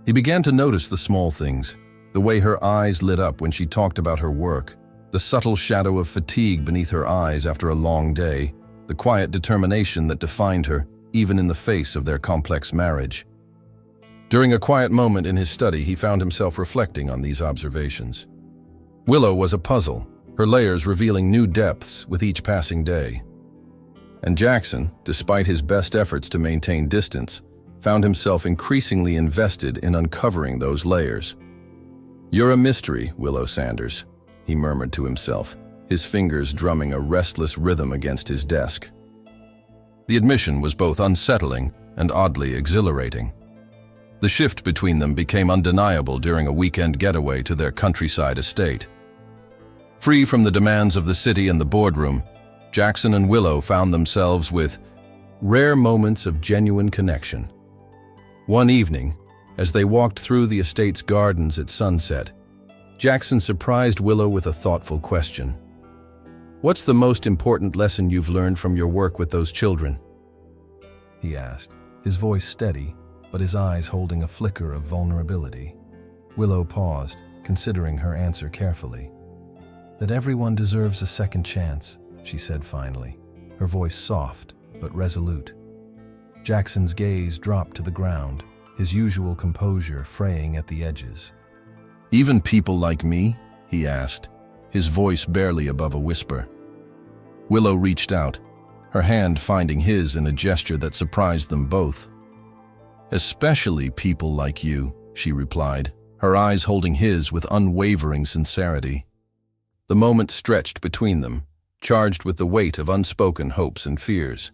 He began to notice the small things, the way her eyes lit up when she talked about her work, the subtle shadow of fatigue beneath her eyes after a long day, the quiet determination that defined her, even in the face of their complex marriage. During a quiet moment in his study, he found himself reflecting on these observations. Willow was a puzzle, her layers revealing new depths with each passing day. And Jackson, despite his best efforts to maintain distance, found himself increasingly invested in uncovering those layers. "You're a mystery, Willow Sanders," he murmured to himself, his fingers drumming a restless rhythm against his desk. The admission was both unsettling and oddly exhilarating. The shift between them became undeniable during a weekend getaway to their countryside estate. Free from the demands of the city and the boardroom, Jackson and Willow found themselves with rare moments of genuine connection. One evening, as they walked through the estate's gardens at sunset, Jackson surprised Willow with a thoughtful question. "What's the most important lesson you've learned from your work with those children?" he asked, his voice steady, but his eyes holding a flicker of vulnerability. Willow paused, considering her answer carefully. "That everyone deserves a second chance," she said finally, her voice soft but resolute. Jackson's gaze dropped to the ground, his usual composure fraying at the edges. "Even people like me?" he asked, his voice barely above a whisper. Willow reached out, her hand finding his in a gesture that surprised them both. "Especially people like you," she replied, her eyes holding his with unwavering sincerity. The moment stretched between them, charged with the weight of unspoken hopes and fears.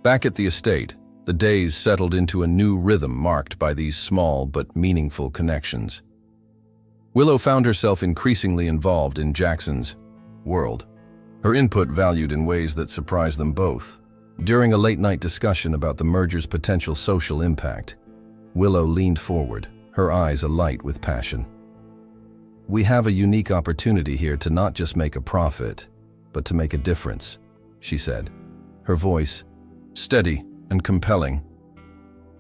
Back at the estate, the days settled into a new rhythm marked by these small but meaningful connections. Willow found herself increasingly involved in Jackson's world, her input valued in ways that surprised them both. During a late-night discussion about the merger's potential social impact, Willow leaned forward, her eyes alight with passion. "We have a unique opportunity here to not just make a profit, but to make a difference," she said, her voice steady and compelling.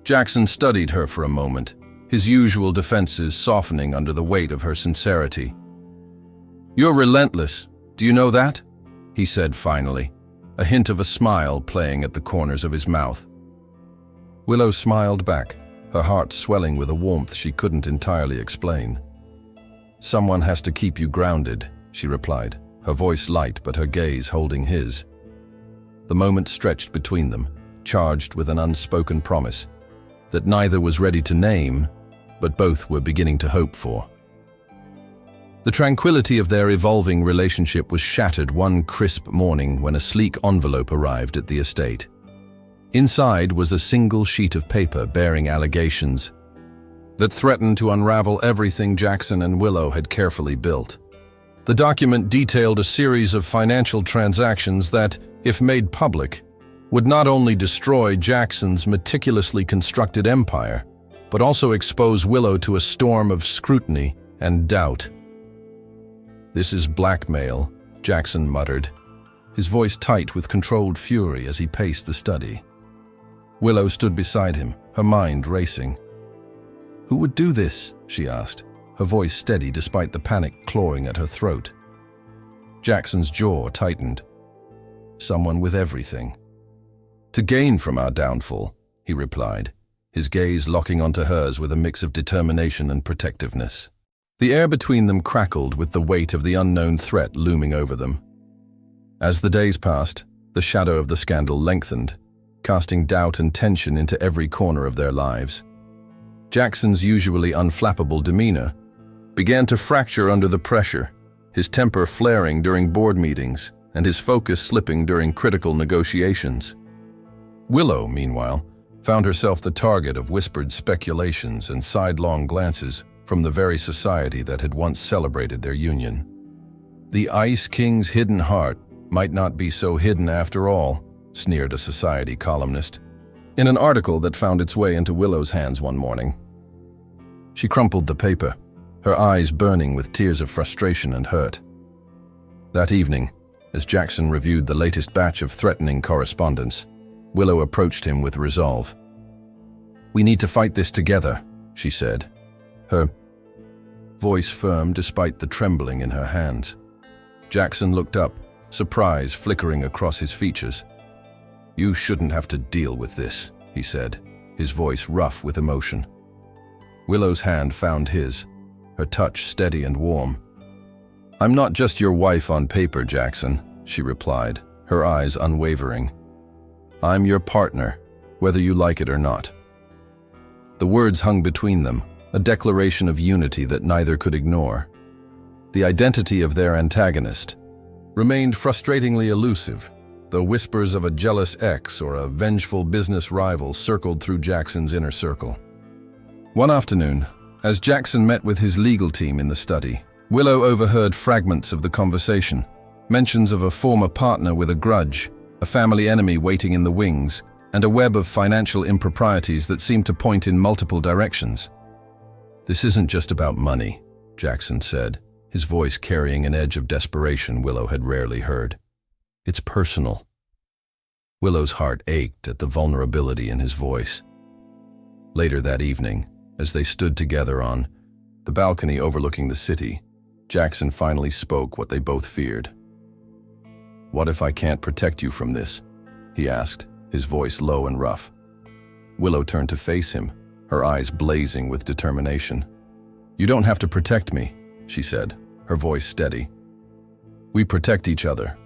Jackson studied her for a moment, his usual defenses softening under the weight of her sincerity. "You're relentless, do you know that?" he said finally, a hint of a smile playing at the corners of his mouth. Willow smiled back, her heart swelling with a warmth she couldn't entirely explain. "Someone has to keep you grounded," she replied, her voice light but her gaze holding his. The moment stretched between them, charged with an unspoken promise that neither was ready to name, but both were beginning to hope for. The tranquility of their evolving relationship was shattered one crisp morning when a sleek envelope arrived at the estate. Inside was a single sheet of paper bearing allegations that threatened to unravel everything Jackson and Willow had carefully built. The document detailed a series of financial transactions that, if made public, would not only destroy Jackson's meticulously constructed empire, but also expose Willow to a storm of scrutiny and doubt. "This is blackmail," Jackson muttered, his voice tight with controlled fury as he paced the study. Willow stood beside him, her mind racing. "Who would do this?" she asked, her voice steady despite the panic clawing at her throat. Jackson's jaw tightened. "Someone with everything." "To gain from our downfall," he replied, his gaze locking onto hers with a mix of determination and protectiveness. The air between them crackled with the weight of the unknown threat looming over them. As the days passed, the shadow of the scandal lengthened, casting doubt and tension into every corner of their lives. Jackson's usually unflappable demeanor began to fracture under the pressure, his temper flaring during board meetings and his focus slipping during critical negotiations. Willow, meanwhile, found herself the target of whispered speculations and sidelong glances from the very society that had once celebrated their union. The Ice King's hidden heart Might not be so hidden after all, sneered a society columnist, in an article that found its way into Willow's hands one morning. She crumpled the paper, her eyes burning with tears of frustration and hurt. That evening, as Jackson reviewed the latest batch of threatening correspondence, Willow approached him with resolve. "We need to fight this together," she said, her voice firm despite the trembling in her hands. Jackson looked up, surprise flickering across his features. "You shouldn't have to deal with this," he said, his voice rough with emotion. Willow's hand found his, her touch steady and warm. "I'm not just your wife on paper, Jackson," she replied, her eyes unwavering. "I'm your partner, whether you like it or not." The words hung between them, a declaration of unity that neither could ignore. The identity of their antagonist remained frustratingly elusive, though whispers of a jealous ex or a vengeful business rival circled through Jackson's inner circle. One afternoon, as Jackson met with his legal team in the study, Willow overheard fragments of the conversation, mentions of a former partner with a grudge, a family enemy waiting in the wings, and a web of financial improprieties that seemed to point in multiple directions. "This isn't just about money," Jackson said, his voice carrying an edge of desperation Willow had rarely heard. "It's personal." Willow's heart ached at the vulnerability in his voice. Later that evening, as they stood together on the balcony overlooking the city, Jackson finally spoke what they both feared. "What if I can't protect you from this?" he asked, his voice low and rough. Willow turned to face him, her eyes blazing with determination. "You don't have to protect me," she said, her voice steady. "We protect each other."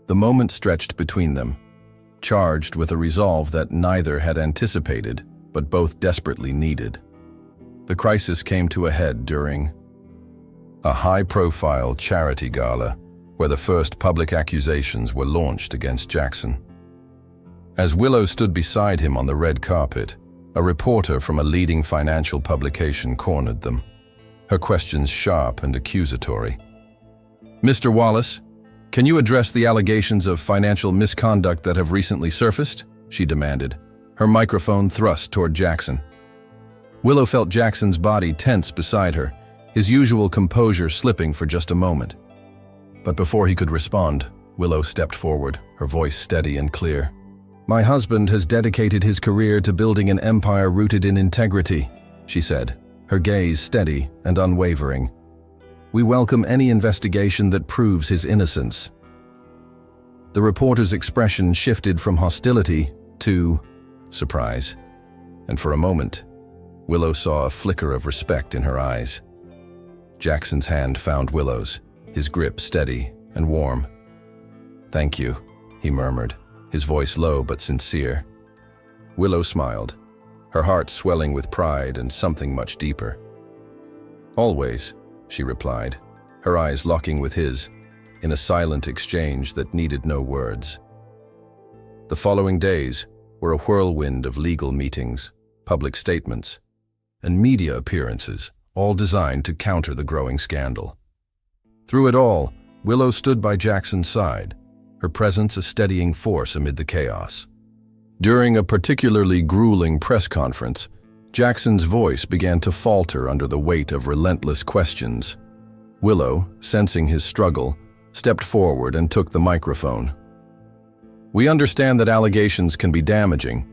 The moment stretched between them, charged with a resolve that neither had anticipated, but both desperately needed. The crisis came to a head during a high-profile charity gala where the first public accusations were launched against Jackson. As Willow stood beside him on the red carpet, a reporter from a leading financial publication cornered them, her questions sharp and accusatory. "Mr. Wallace, can you address the allegations of financial misconduct that have recently surfaced?" she demanded, her microphone thrust toward Jackson. Willow felt Jackson's body tense beside her, his usual composure slipping for just a moment. But before he could respond, Willow stepped forward, her voice steady and clear. "My husband has dedicated his career to building an empire rooted in integrity," she said, her gaze steady and unwavering. "We welcome any investigation that proves his innocence." The reporter's expression shifted from hostility to surprise, and for a moment, Willow saw a flicker of respect in her eyes. Jackson's hand found Willow's, his grip steady and warm. "Thank you," he murmured, his voice low but sincere. Willow smiled, her heart swelling with pride and something much deeper. "Always," she replied, her eyes locking with his, in a silent exchange that needed no words. The following days were a whirlwind of legal meetings, public statements, and media appearances, all designed to counter the growing scandal. Through it all, Willow stood by Jackson's side, her presence a steadying force amid the chaos. During a particularly grueling press conference, Jackson's voice began to falter under the weight of relentless questions. Willow, sensing his struggle, stepped forward and took the microphone. "We understand that allegations can be damaging,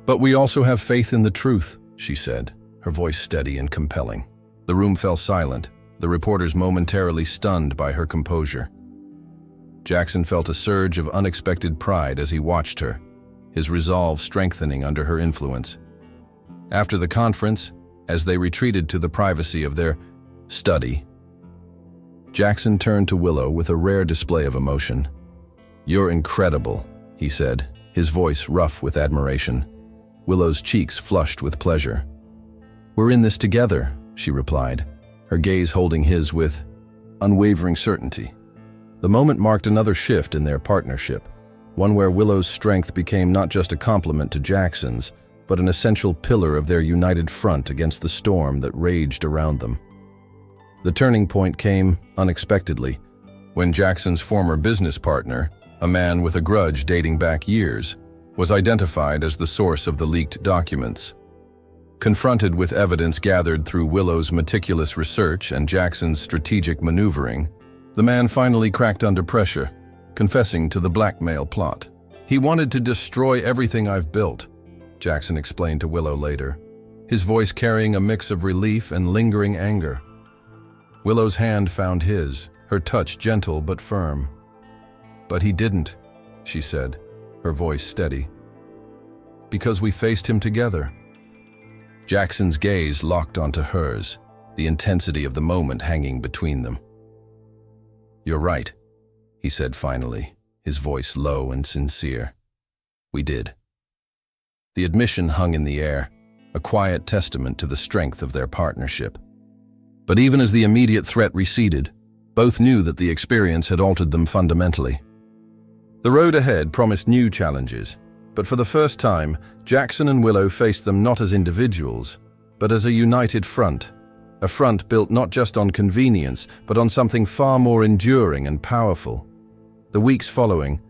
but we also have faith in the truth," she said, her voice steady and compelling. The room fell silent, the reporters momentarily stunned by her composure. Jackson felt a surge of unexpected pride as he watched her, his resolve strengthening under her influence. After the conference, as they retreated to the privacy of their study, Jackson turned to Willow with a rare display of emotion. "You're incredible," he said, his voice rough with admiration. Willow's cheeks flushed with pleasure. "We're in this together," she replied, her gaze holding his with unwavering certainty. The moment marked another shift in their partnership, one where Willow's strength became not just a complement to Jackson's, but an essential pillar of their united front against the storm that raged around them. The turning point came unexpectedly, when Jackson's former business partner, a man with a grudge dating back years, was identified as the source of the leaked documents. Confronted with evidence gathered through Willow's meticulous research and Jackson's strategic maneuvering, the man finally cracked under pressure, confessing to the blackmail plot. "He wanted to destroy everything I've built," Jackson explained to Willow later, his voice carrying a mix of relief and lingering anger. Willow's hand found his, her touch gentle but firm. "But he didn't," she said, her voice steady. "Because we faced him together." Jackson's gaze locked onto hers, the intensity of the moment hanging between them. "You're right," he said finally, his voice low and sincere. "We did." The admission hung in the air, a quiet testament to the strength of their partnership. But even as the immediate threat receded, both knew that the experience had altered them fundamentally. The road ahead promised new challenges, but for the first time, Jackson and Willow faced them not as individuals, but as a united front, a front built not just on convenience, but on something far more enduring and powerful. The weeks following,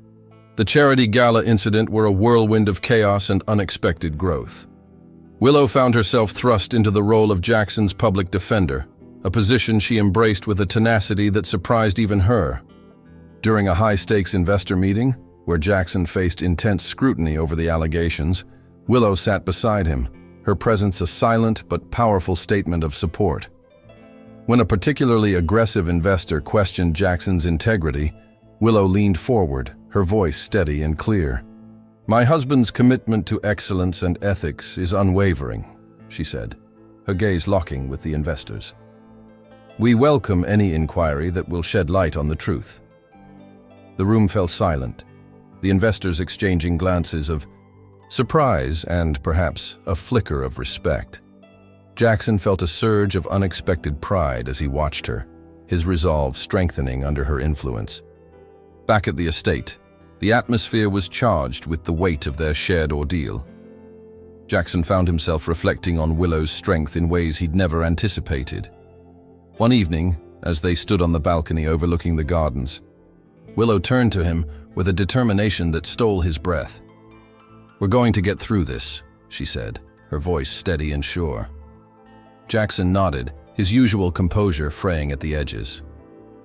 the charity gala incident were a whirlwind of chaos and unexpected growth. Willow found herself thrust into the role of Jackson's public defender, a position she embraced with a tenacity that surprised even her. During a high-stakes investor meeting, where Jackson faced intense scrutiny over the allegations, Willow sat beside him, her presence a silent but powerful statement of support. When a particularly aggressive investor questioned Jackson's integrity, Willow leaned forward, her voice steady and clear. "My husband's commitment to excellence and ethics is unwavering," she said, her gaze locking with the investors. "We welcome any inquiry that will shed light on the truth." The room fell silent, the investors exchanging glances of surprise and, perhaps, a flicker of respect. Jackson felt a surge of unexpected pride as he watched her, his resolve strengthening under her influence. Back at the estate, the atmosphere was charged with the weight of their shared ordeal. Jackson found himself reflecting on Willow's strength in ways he'd never anticipated. One evening, as they stood on the balcony overlooking the gardens, Willow turned to him with a determination that stole his breath. "We're going to get through this," she said, her voice steady and sure. Jackson nodded, his usual composure fraying at the edges.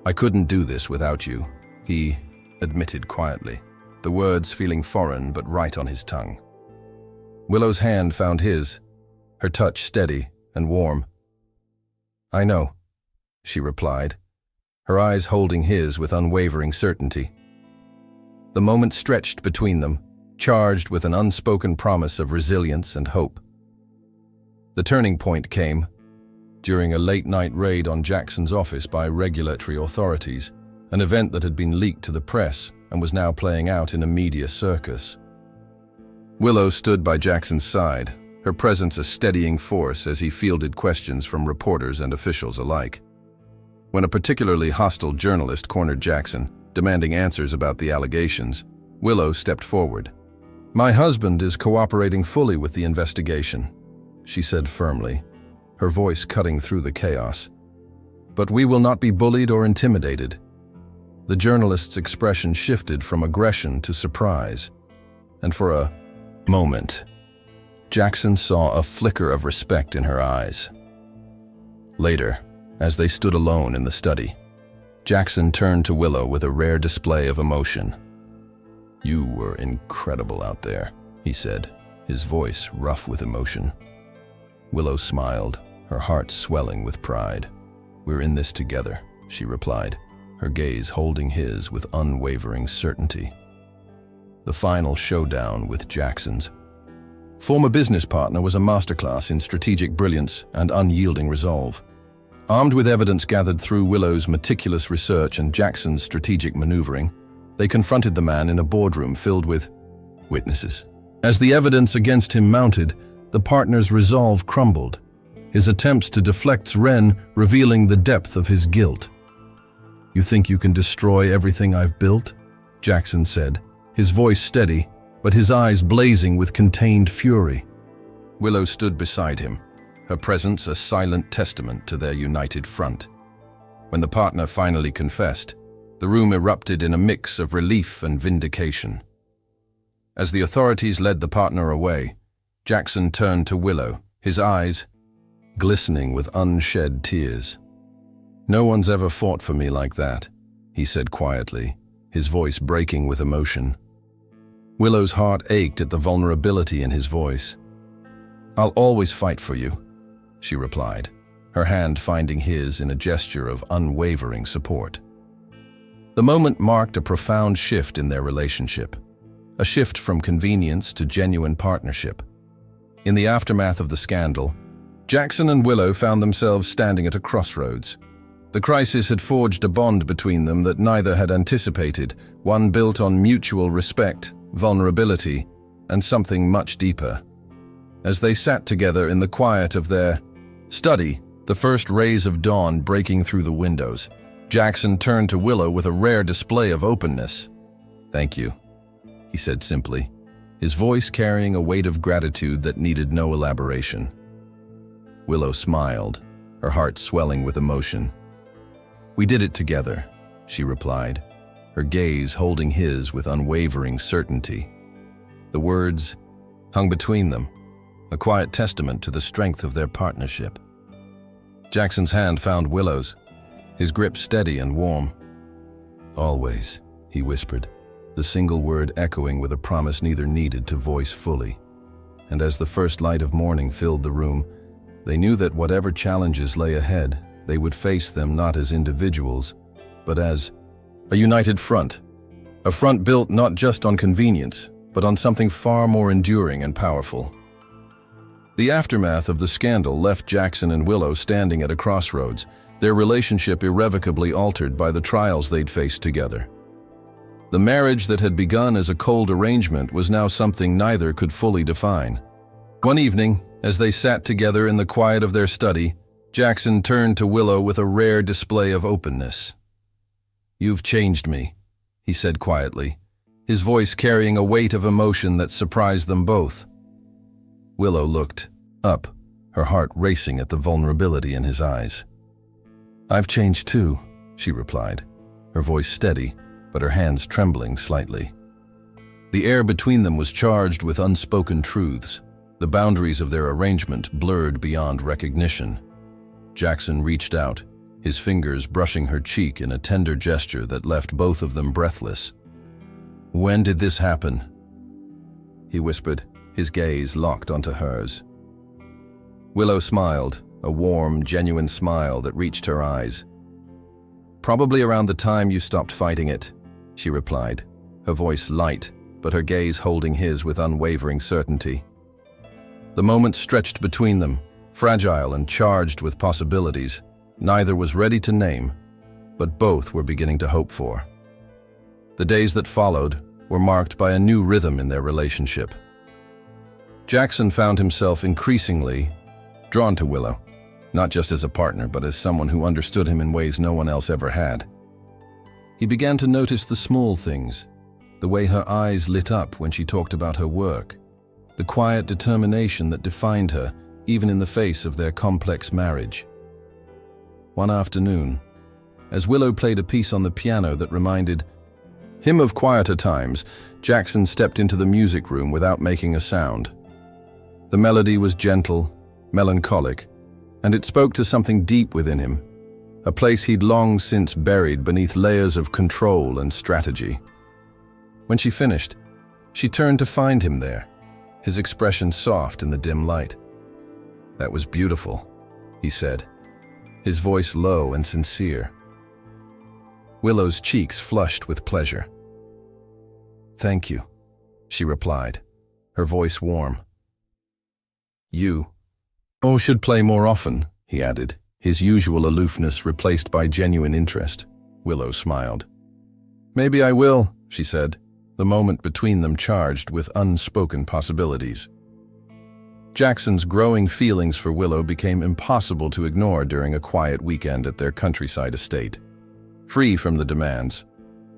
"I couldn't do this without you," he admitted quietly, the words feeling foreign but right on his tongue. Willow's hand found his, her touch steady and warm. "I know," she replied, her eyes holding his with unwavering certainty. The moment stretched between them, charged with an unspoken promise of resilience and hope. The turning point came during a late-night raid on Jackson's office by regulatory authorities, an event that had been leaked to the press and was now playing out in a media circus. Willow stood by Jackson's side, her presence a steadying force as he fielded questions from reporters and officials alike. When a particularly hostile journalist cornered Jackson, demanding answers about the allegations, Willow stepped forward. "My husband is cooperating fully with the investigation," she said firmly, her voice cutting through the chaos. "But we will not be bullied or intimidated." The journalist's expression shifted from aggression to surprise, and for a moment, Jackson saw a flicker of respect in her eyes. Later, as they stood alone in the study, Jackson turned to Willow with a rare display of emotion. "You were incredible out there," he said, his voice rough with emotion. Willow smiled, her heart swelling with pride. "We're in this together," she replied, her gaze holding his with unwavering certainty. The final showdown with Jackson's former business partner was a masterclass in strategic brilliance and unyielding resolve. Armed with evidence gathered through Willow's meticulous research and Jackson's strategic maneuvering, they confronted the man in a boardroom filled with witnesses. As the evidence against him mounted, the partner's resolve crumbled, his attempts to deflect Ren revealing the depth of his guilt. "You think you can destroy everything I've built?" Jackson said, his voice steady, but his eyes blazing with contained fury. Willow stood beside him, her presence a silent testament to their united front. When the partner finally confessed, The room erupted in a mix of relief and vindication. As the authorities led the partner away, Jackson turned to Willow, his eyes glistening with unshed tears. "No one's ever fought for me like that," he said quietly, his voice breaking with emotion. Willow's heart ached at the vulnerability in his voice. "I'll always fight for you," she replied, her hand finding his in a gesture of unwavering support. The moment marked a profound shift in their relationship, a shift from convenience to genuine partnership. In the aftermath of the scandal, Jackson and Willow found themselves standing at a crossroads. The crisis had forged a bond between them that neither had anticipated, one built on mutual respect, vulnerability, and something much deeper. As they sat together in the quiet of their study, the first rays of dawn breaking through the windows, Jackson turned to Willow with a rare display of openness. "Thank you," he said simply, his voice carrying a weight of gratitude that needed no elaboration. Willow smiled, her heart swelling with emotion. "We did it together," she replied, her gaze holding his with unwavering certainty. The words hung between them, a quiet testament to the strength of their partnership. Jackson's hand found Willow's, his grip steady and warm. "Always," he whispered, the single word echoing with a promise neither needed to voice fully. And as the first light of morning filled the room, they knew that whatever challenges lay ahead, they would face them not as individuals, but as a united front. A front built not just on convenience, but on something far more enduring and powerful. The aftermath of the scandal left Jackson and Willow standing at a crossroads, their relationship irrevocably altered by the trials they'd faced together. The marriage that had begun as a cold arrangement was now something neither could fully define. One evening, as they sat together in the quiet of their study, Jackson turned to Willow with a rare display of openness. "You've changed me," he said quietly, his voice carrying a weight of emotion that surprised them both. Willow looked up, her heart racing at the vulnerability in his eyes. "I've changed too," she replied, her voice steady, but her hands trembling slightly. The air between them was charged with unspoken truths, the boundaries of their arrangement blurred beyond recognition. Jackson reached out, his fingers brushing her cheek in a tender gesture that left both of them breathless. "When did this happen?" he whispered, his gaze locked onto hers. Willow smiled, a warm, genuine smile that reached her eyes. "Probably around the time you stopped fighting it," she replied, her voice light, but her gaze holding his with unwavering certainty. The moment stretched between them, fragile and charged with possibilities. Neither was ready to name, but both were beginning to hope for. The days that followed were marked by a new rhythm in their relationship. Jackson found himself increasingly drawn to Willow, not just as a partner, but as someone who understood him in ways no one else ever had. He began to notice the small things, the way her eyes lit up when she talked about her work, the quiet determination that defined her, even in the face of their complex marriage. One afternoon, as Willow played a piece on the piano that reminded him of quieter times, Jackson stepped into the music room without making a sound. The melody was gentle, melancholic, and it spoke to something deep within him, a place he'd long since buried beneath layers of control and strategy. When she finished, she turned to find him there, his expression soft in the dim light. "That was beautiful," he said, his voice low and sincere. Willow's cheeks flushed with pleasure. "Thank you," she replied, her voice warm. "You should play more often," he added, his usual aloofness replaced by genuine interest. Willow smiled. "Maybe I will," she said, the moment between them charged with unspoken possibilities. Jackson's growing feelings for Willow became impossible to ignore during a quiet weekend at their countryside estate. Free from the demands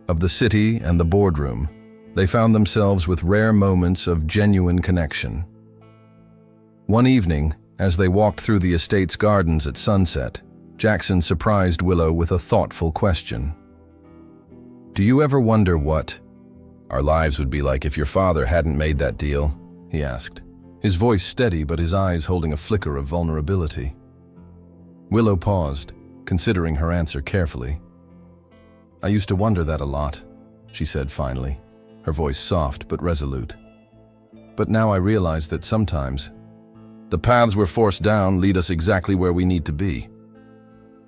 of the city and the boardroom, they found themselves with rare moments of genuine connection. One evening, as they walked through the estate's gardens at sunset, Jackson surprised Willow with a thoughtful question. Do you ever wonder what our lives would be like if your father hadn't made that deal? He asked, his voice steady but his eyes holding a flicker of vulnerability. Willow paused, considering her answer carefully. I used to wonder that a lot, she said finally, her voice soft but resolute. But now I realize that sometimes the paths we're forced down lead us exactly where we need to be.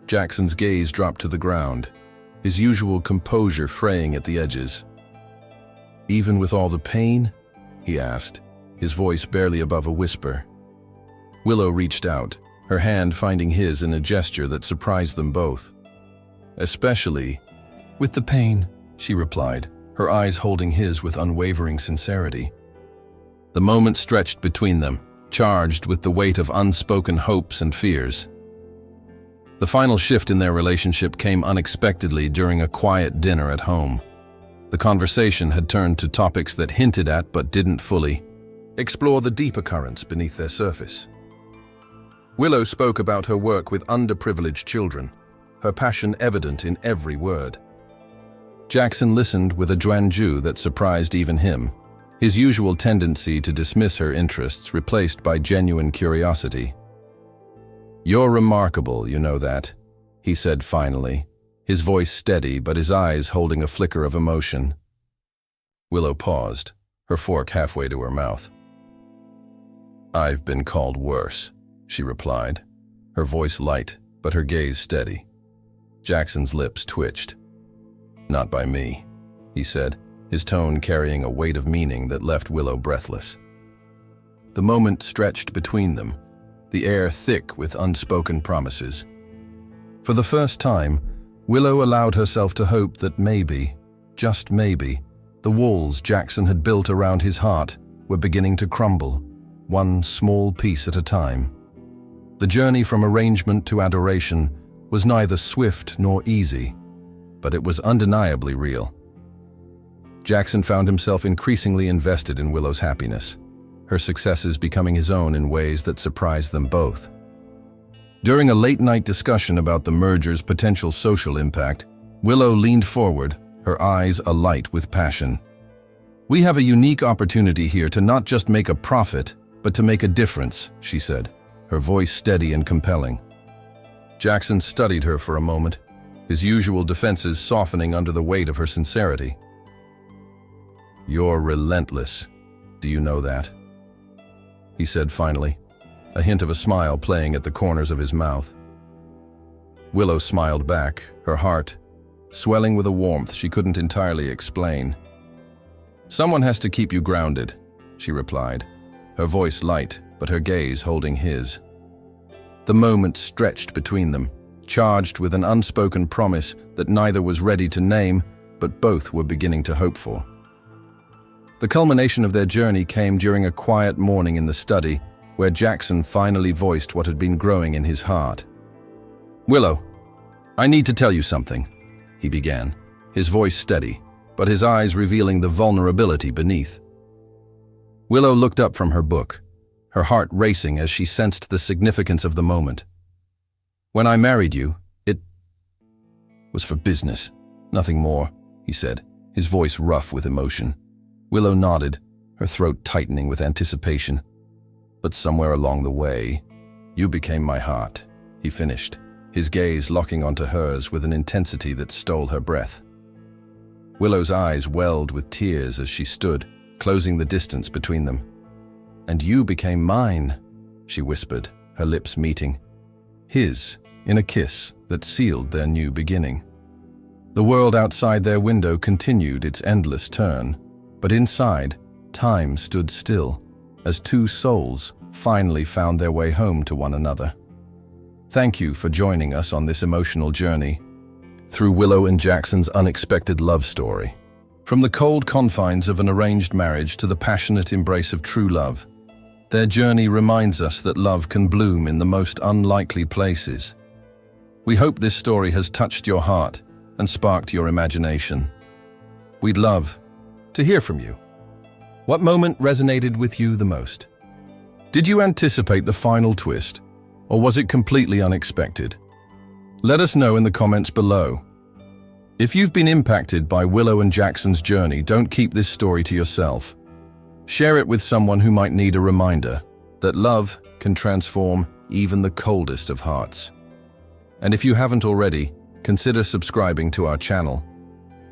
Jackson's gaze dropped to the ground, his usual composure fraying at the edges. Even with all the pain? He asked, his voice barely above a whisper. Willow reached out, her hand finding his in a gesture that surprised them both. Especially with the pain, she replied, her eyes holding his with unwavering sincerity. The moment stretched between them, charged with the weight of unspoken hopes and fears. The final shift in their relationship came unexpectedly during a quiet dinner at home. The conversation had turned to topics that hinted at but didn't fully explore the deeper currents beneath their surface. Willow spoke about her work with underprivileged children, her passion evident in every word. Jackson listened with a joinju that surprised even him, his usual tendency to dismiss her interests replaced by genuine curiosity. You're remarkable, you know that, he said finally, his voice steady but his eyes holding a flicker of emotion. Willow paused, her fork halfway to her mouth. I've been called worse, she replied, her voice light but her gaze steady. Jackson's lips twitched. Not by me, he said, his tone carrying a weight of meaning that left Willow breathless. The moment stretched between them, the air thick with unspoken promises. For the first time, Willow allowed herself to hope that maybe, just maybe, the walls Jackson had built around his heart were beginning to crumble, one small piece at a time. The journey from arrangement to adoration was neither swift nor easy, but it was undeniably real. Jackson found himself increasingly invested in Willow's happiness, her successes becoming his own in ways that surprised them both. During a late-night discussion about the merger's potential social impact, Willow leaned forward, her eyes alight with passion. We have a unique opportunity here to not just make a profit, but to make a difference, she said, her voice steady and compelling. Jackson studied her for a moment, his usual defenses softening under the weight of her sincerity. You're relentless. Do you know that? He said finally, a hint of a smile playing at the corners of his mouth. Willow smiled back, her heart swelling with a warmth she couldn't entirely explain. Someone has to keep you grounded, she replied, her voice light but her gaze holding his. The moment stretched between them, charged with an unspoken promise that neither was ready to name, but both were beginning to hope for. The culmination of their journey came during a quiet morning in the study, where Jackson finally voiced what had been growing in his heart. Willow, I need to tell you something, he began, his voice steady, but his eyes revealing the vulnerability beneath. Willow looked up from her book, her heart racing as she sensed the significance of the moment. When I married you, it was for business, nothing more, he said, his voice rough with emotion. Willow nodded, her throat tightening with anticipation. But somewhere along the way, you became my heart, he finished, his gaze locking onto hers with an intensity that stole her breath. Willow's eyes welled with tears as she stood, closing the distance between them. And you became mine, she whispered, her lips meeting. His, in a kiss that sealed their new beginning. The world outside their window continued its endless turn, but inside, time stood still, as two souls finally found their way home to one another. Thank you for joining us on this emotional journey through Willow and Jackson's unexpected love story. From the cold confines of an arranged marriage to the passionate embrace of true love, their journey reminds us that love can bloom in the most unlikely places. We hope this story has touched your heart and sparked your imagination. We'd love to hear from you. What moment resonated with you the most? Did you anticipate the final twist, or was it completely unexpected? Let us know in the comments below. If you've been impacted by Willow and Jackson's journey, don't keep this story to yourself. Share it with someone who might need a reminder that love can transform even the coldest of hearts. And if you haven't already, consider subscribing to our channel.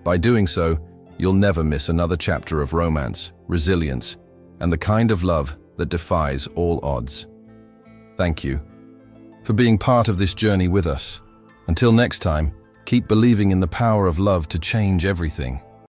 By doing so, you'll never miss another chapter of romance, resilience, and the kind of love that defies all odds. Thank you for being part of this journey with us. Until next time, keep believing in the power of love to change everything.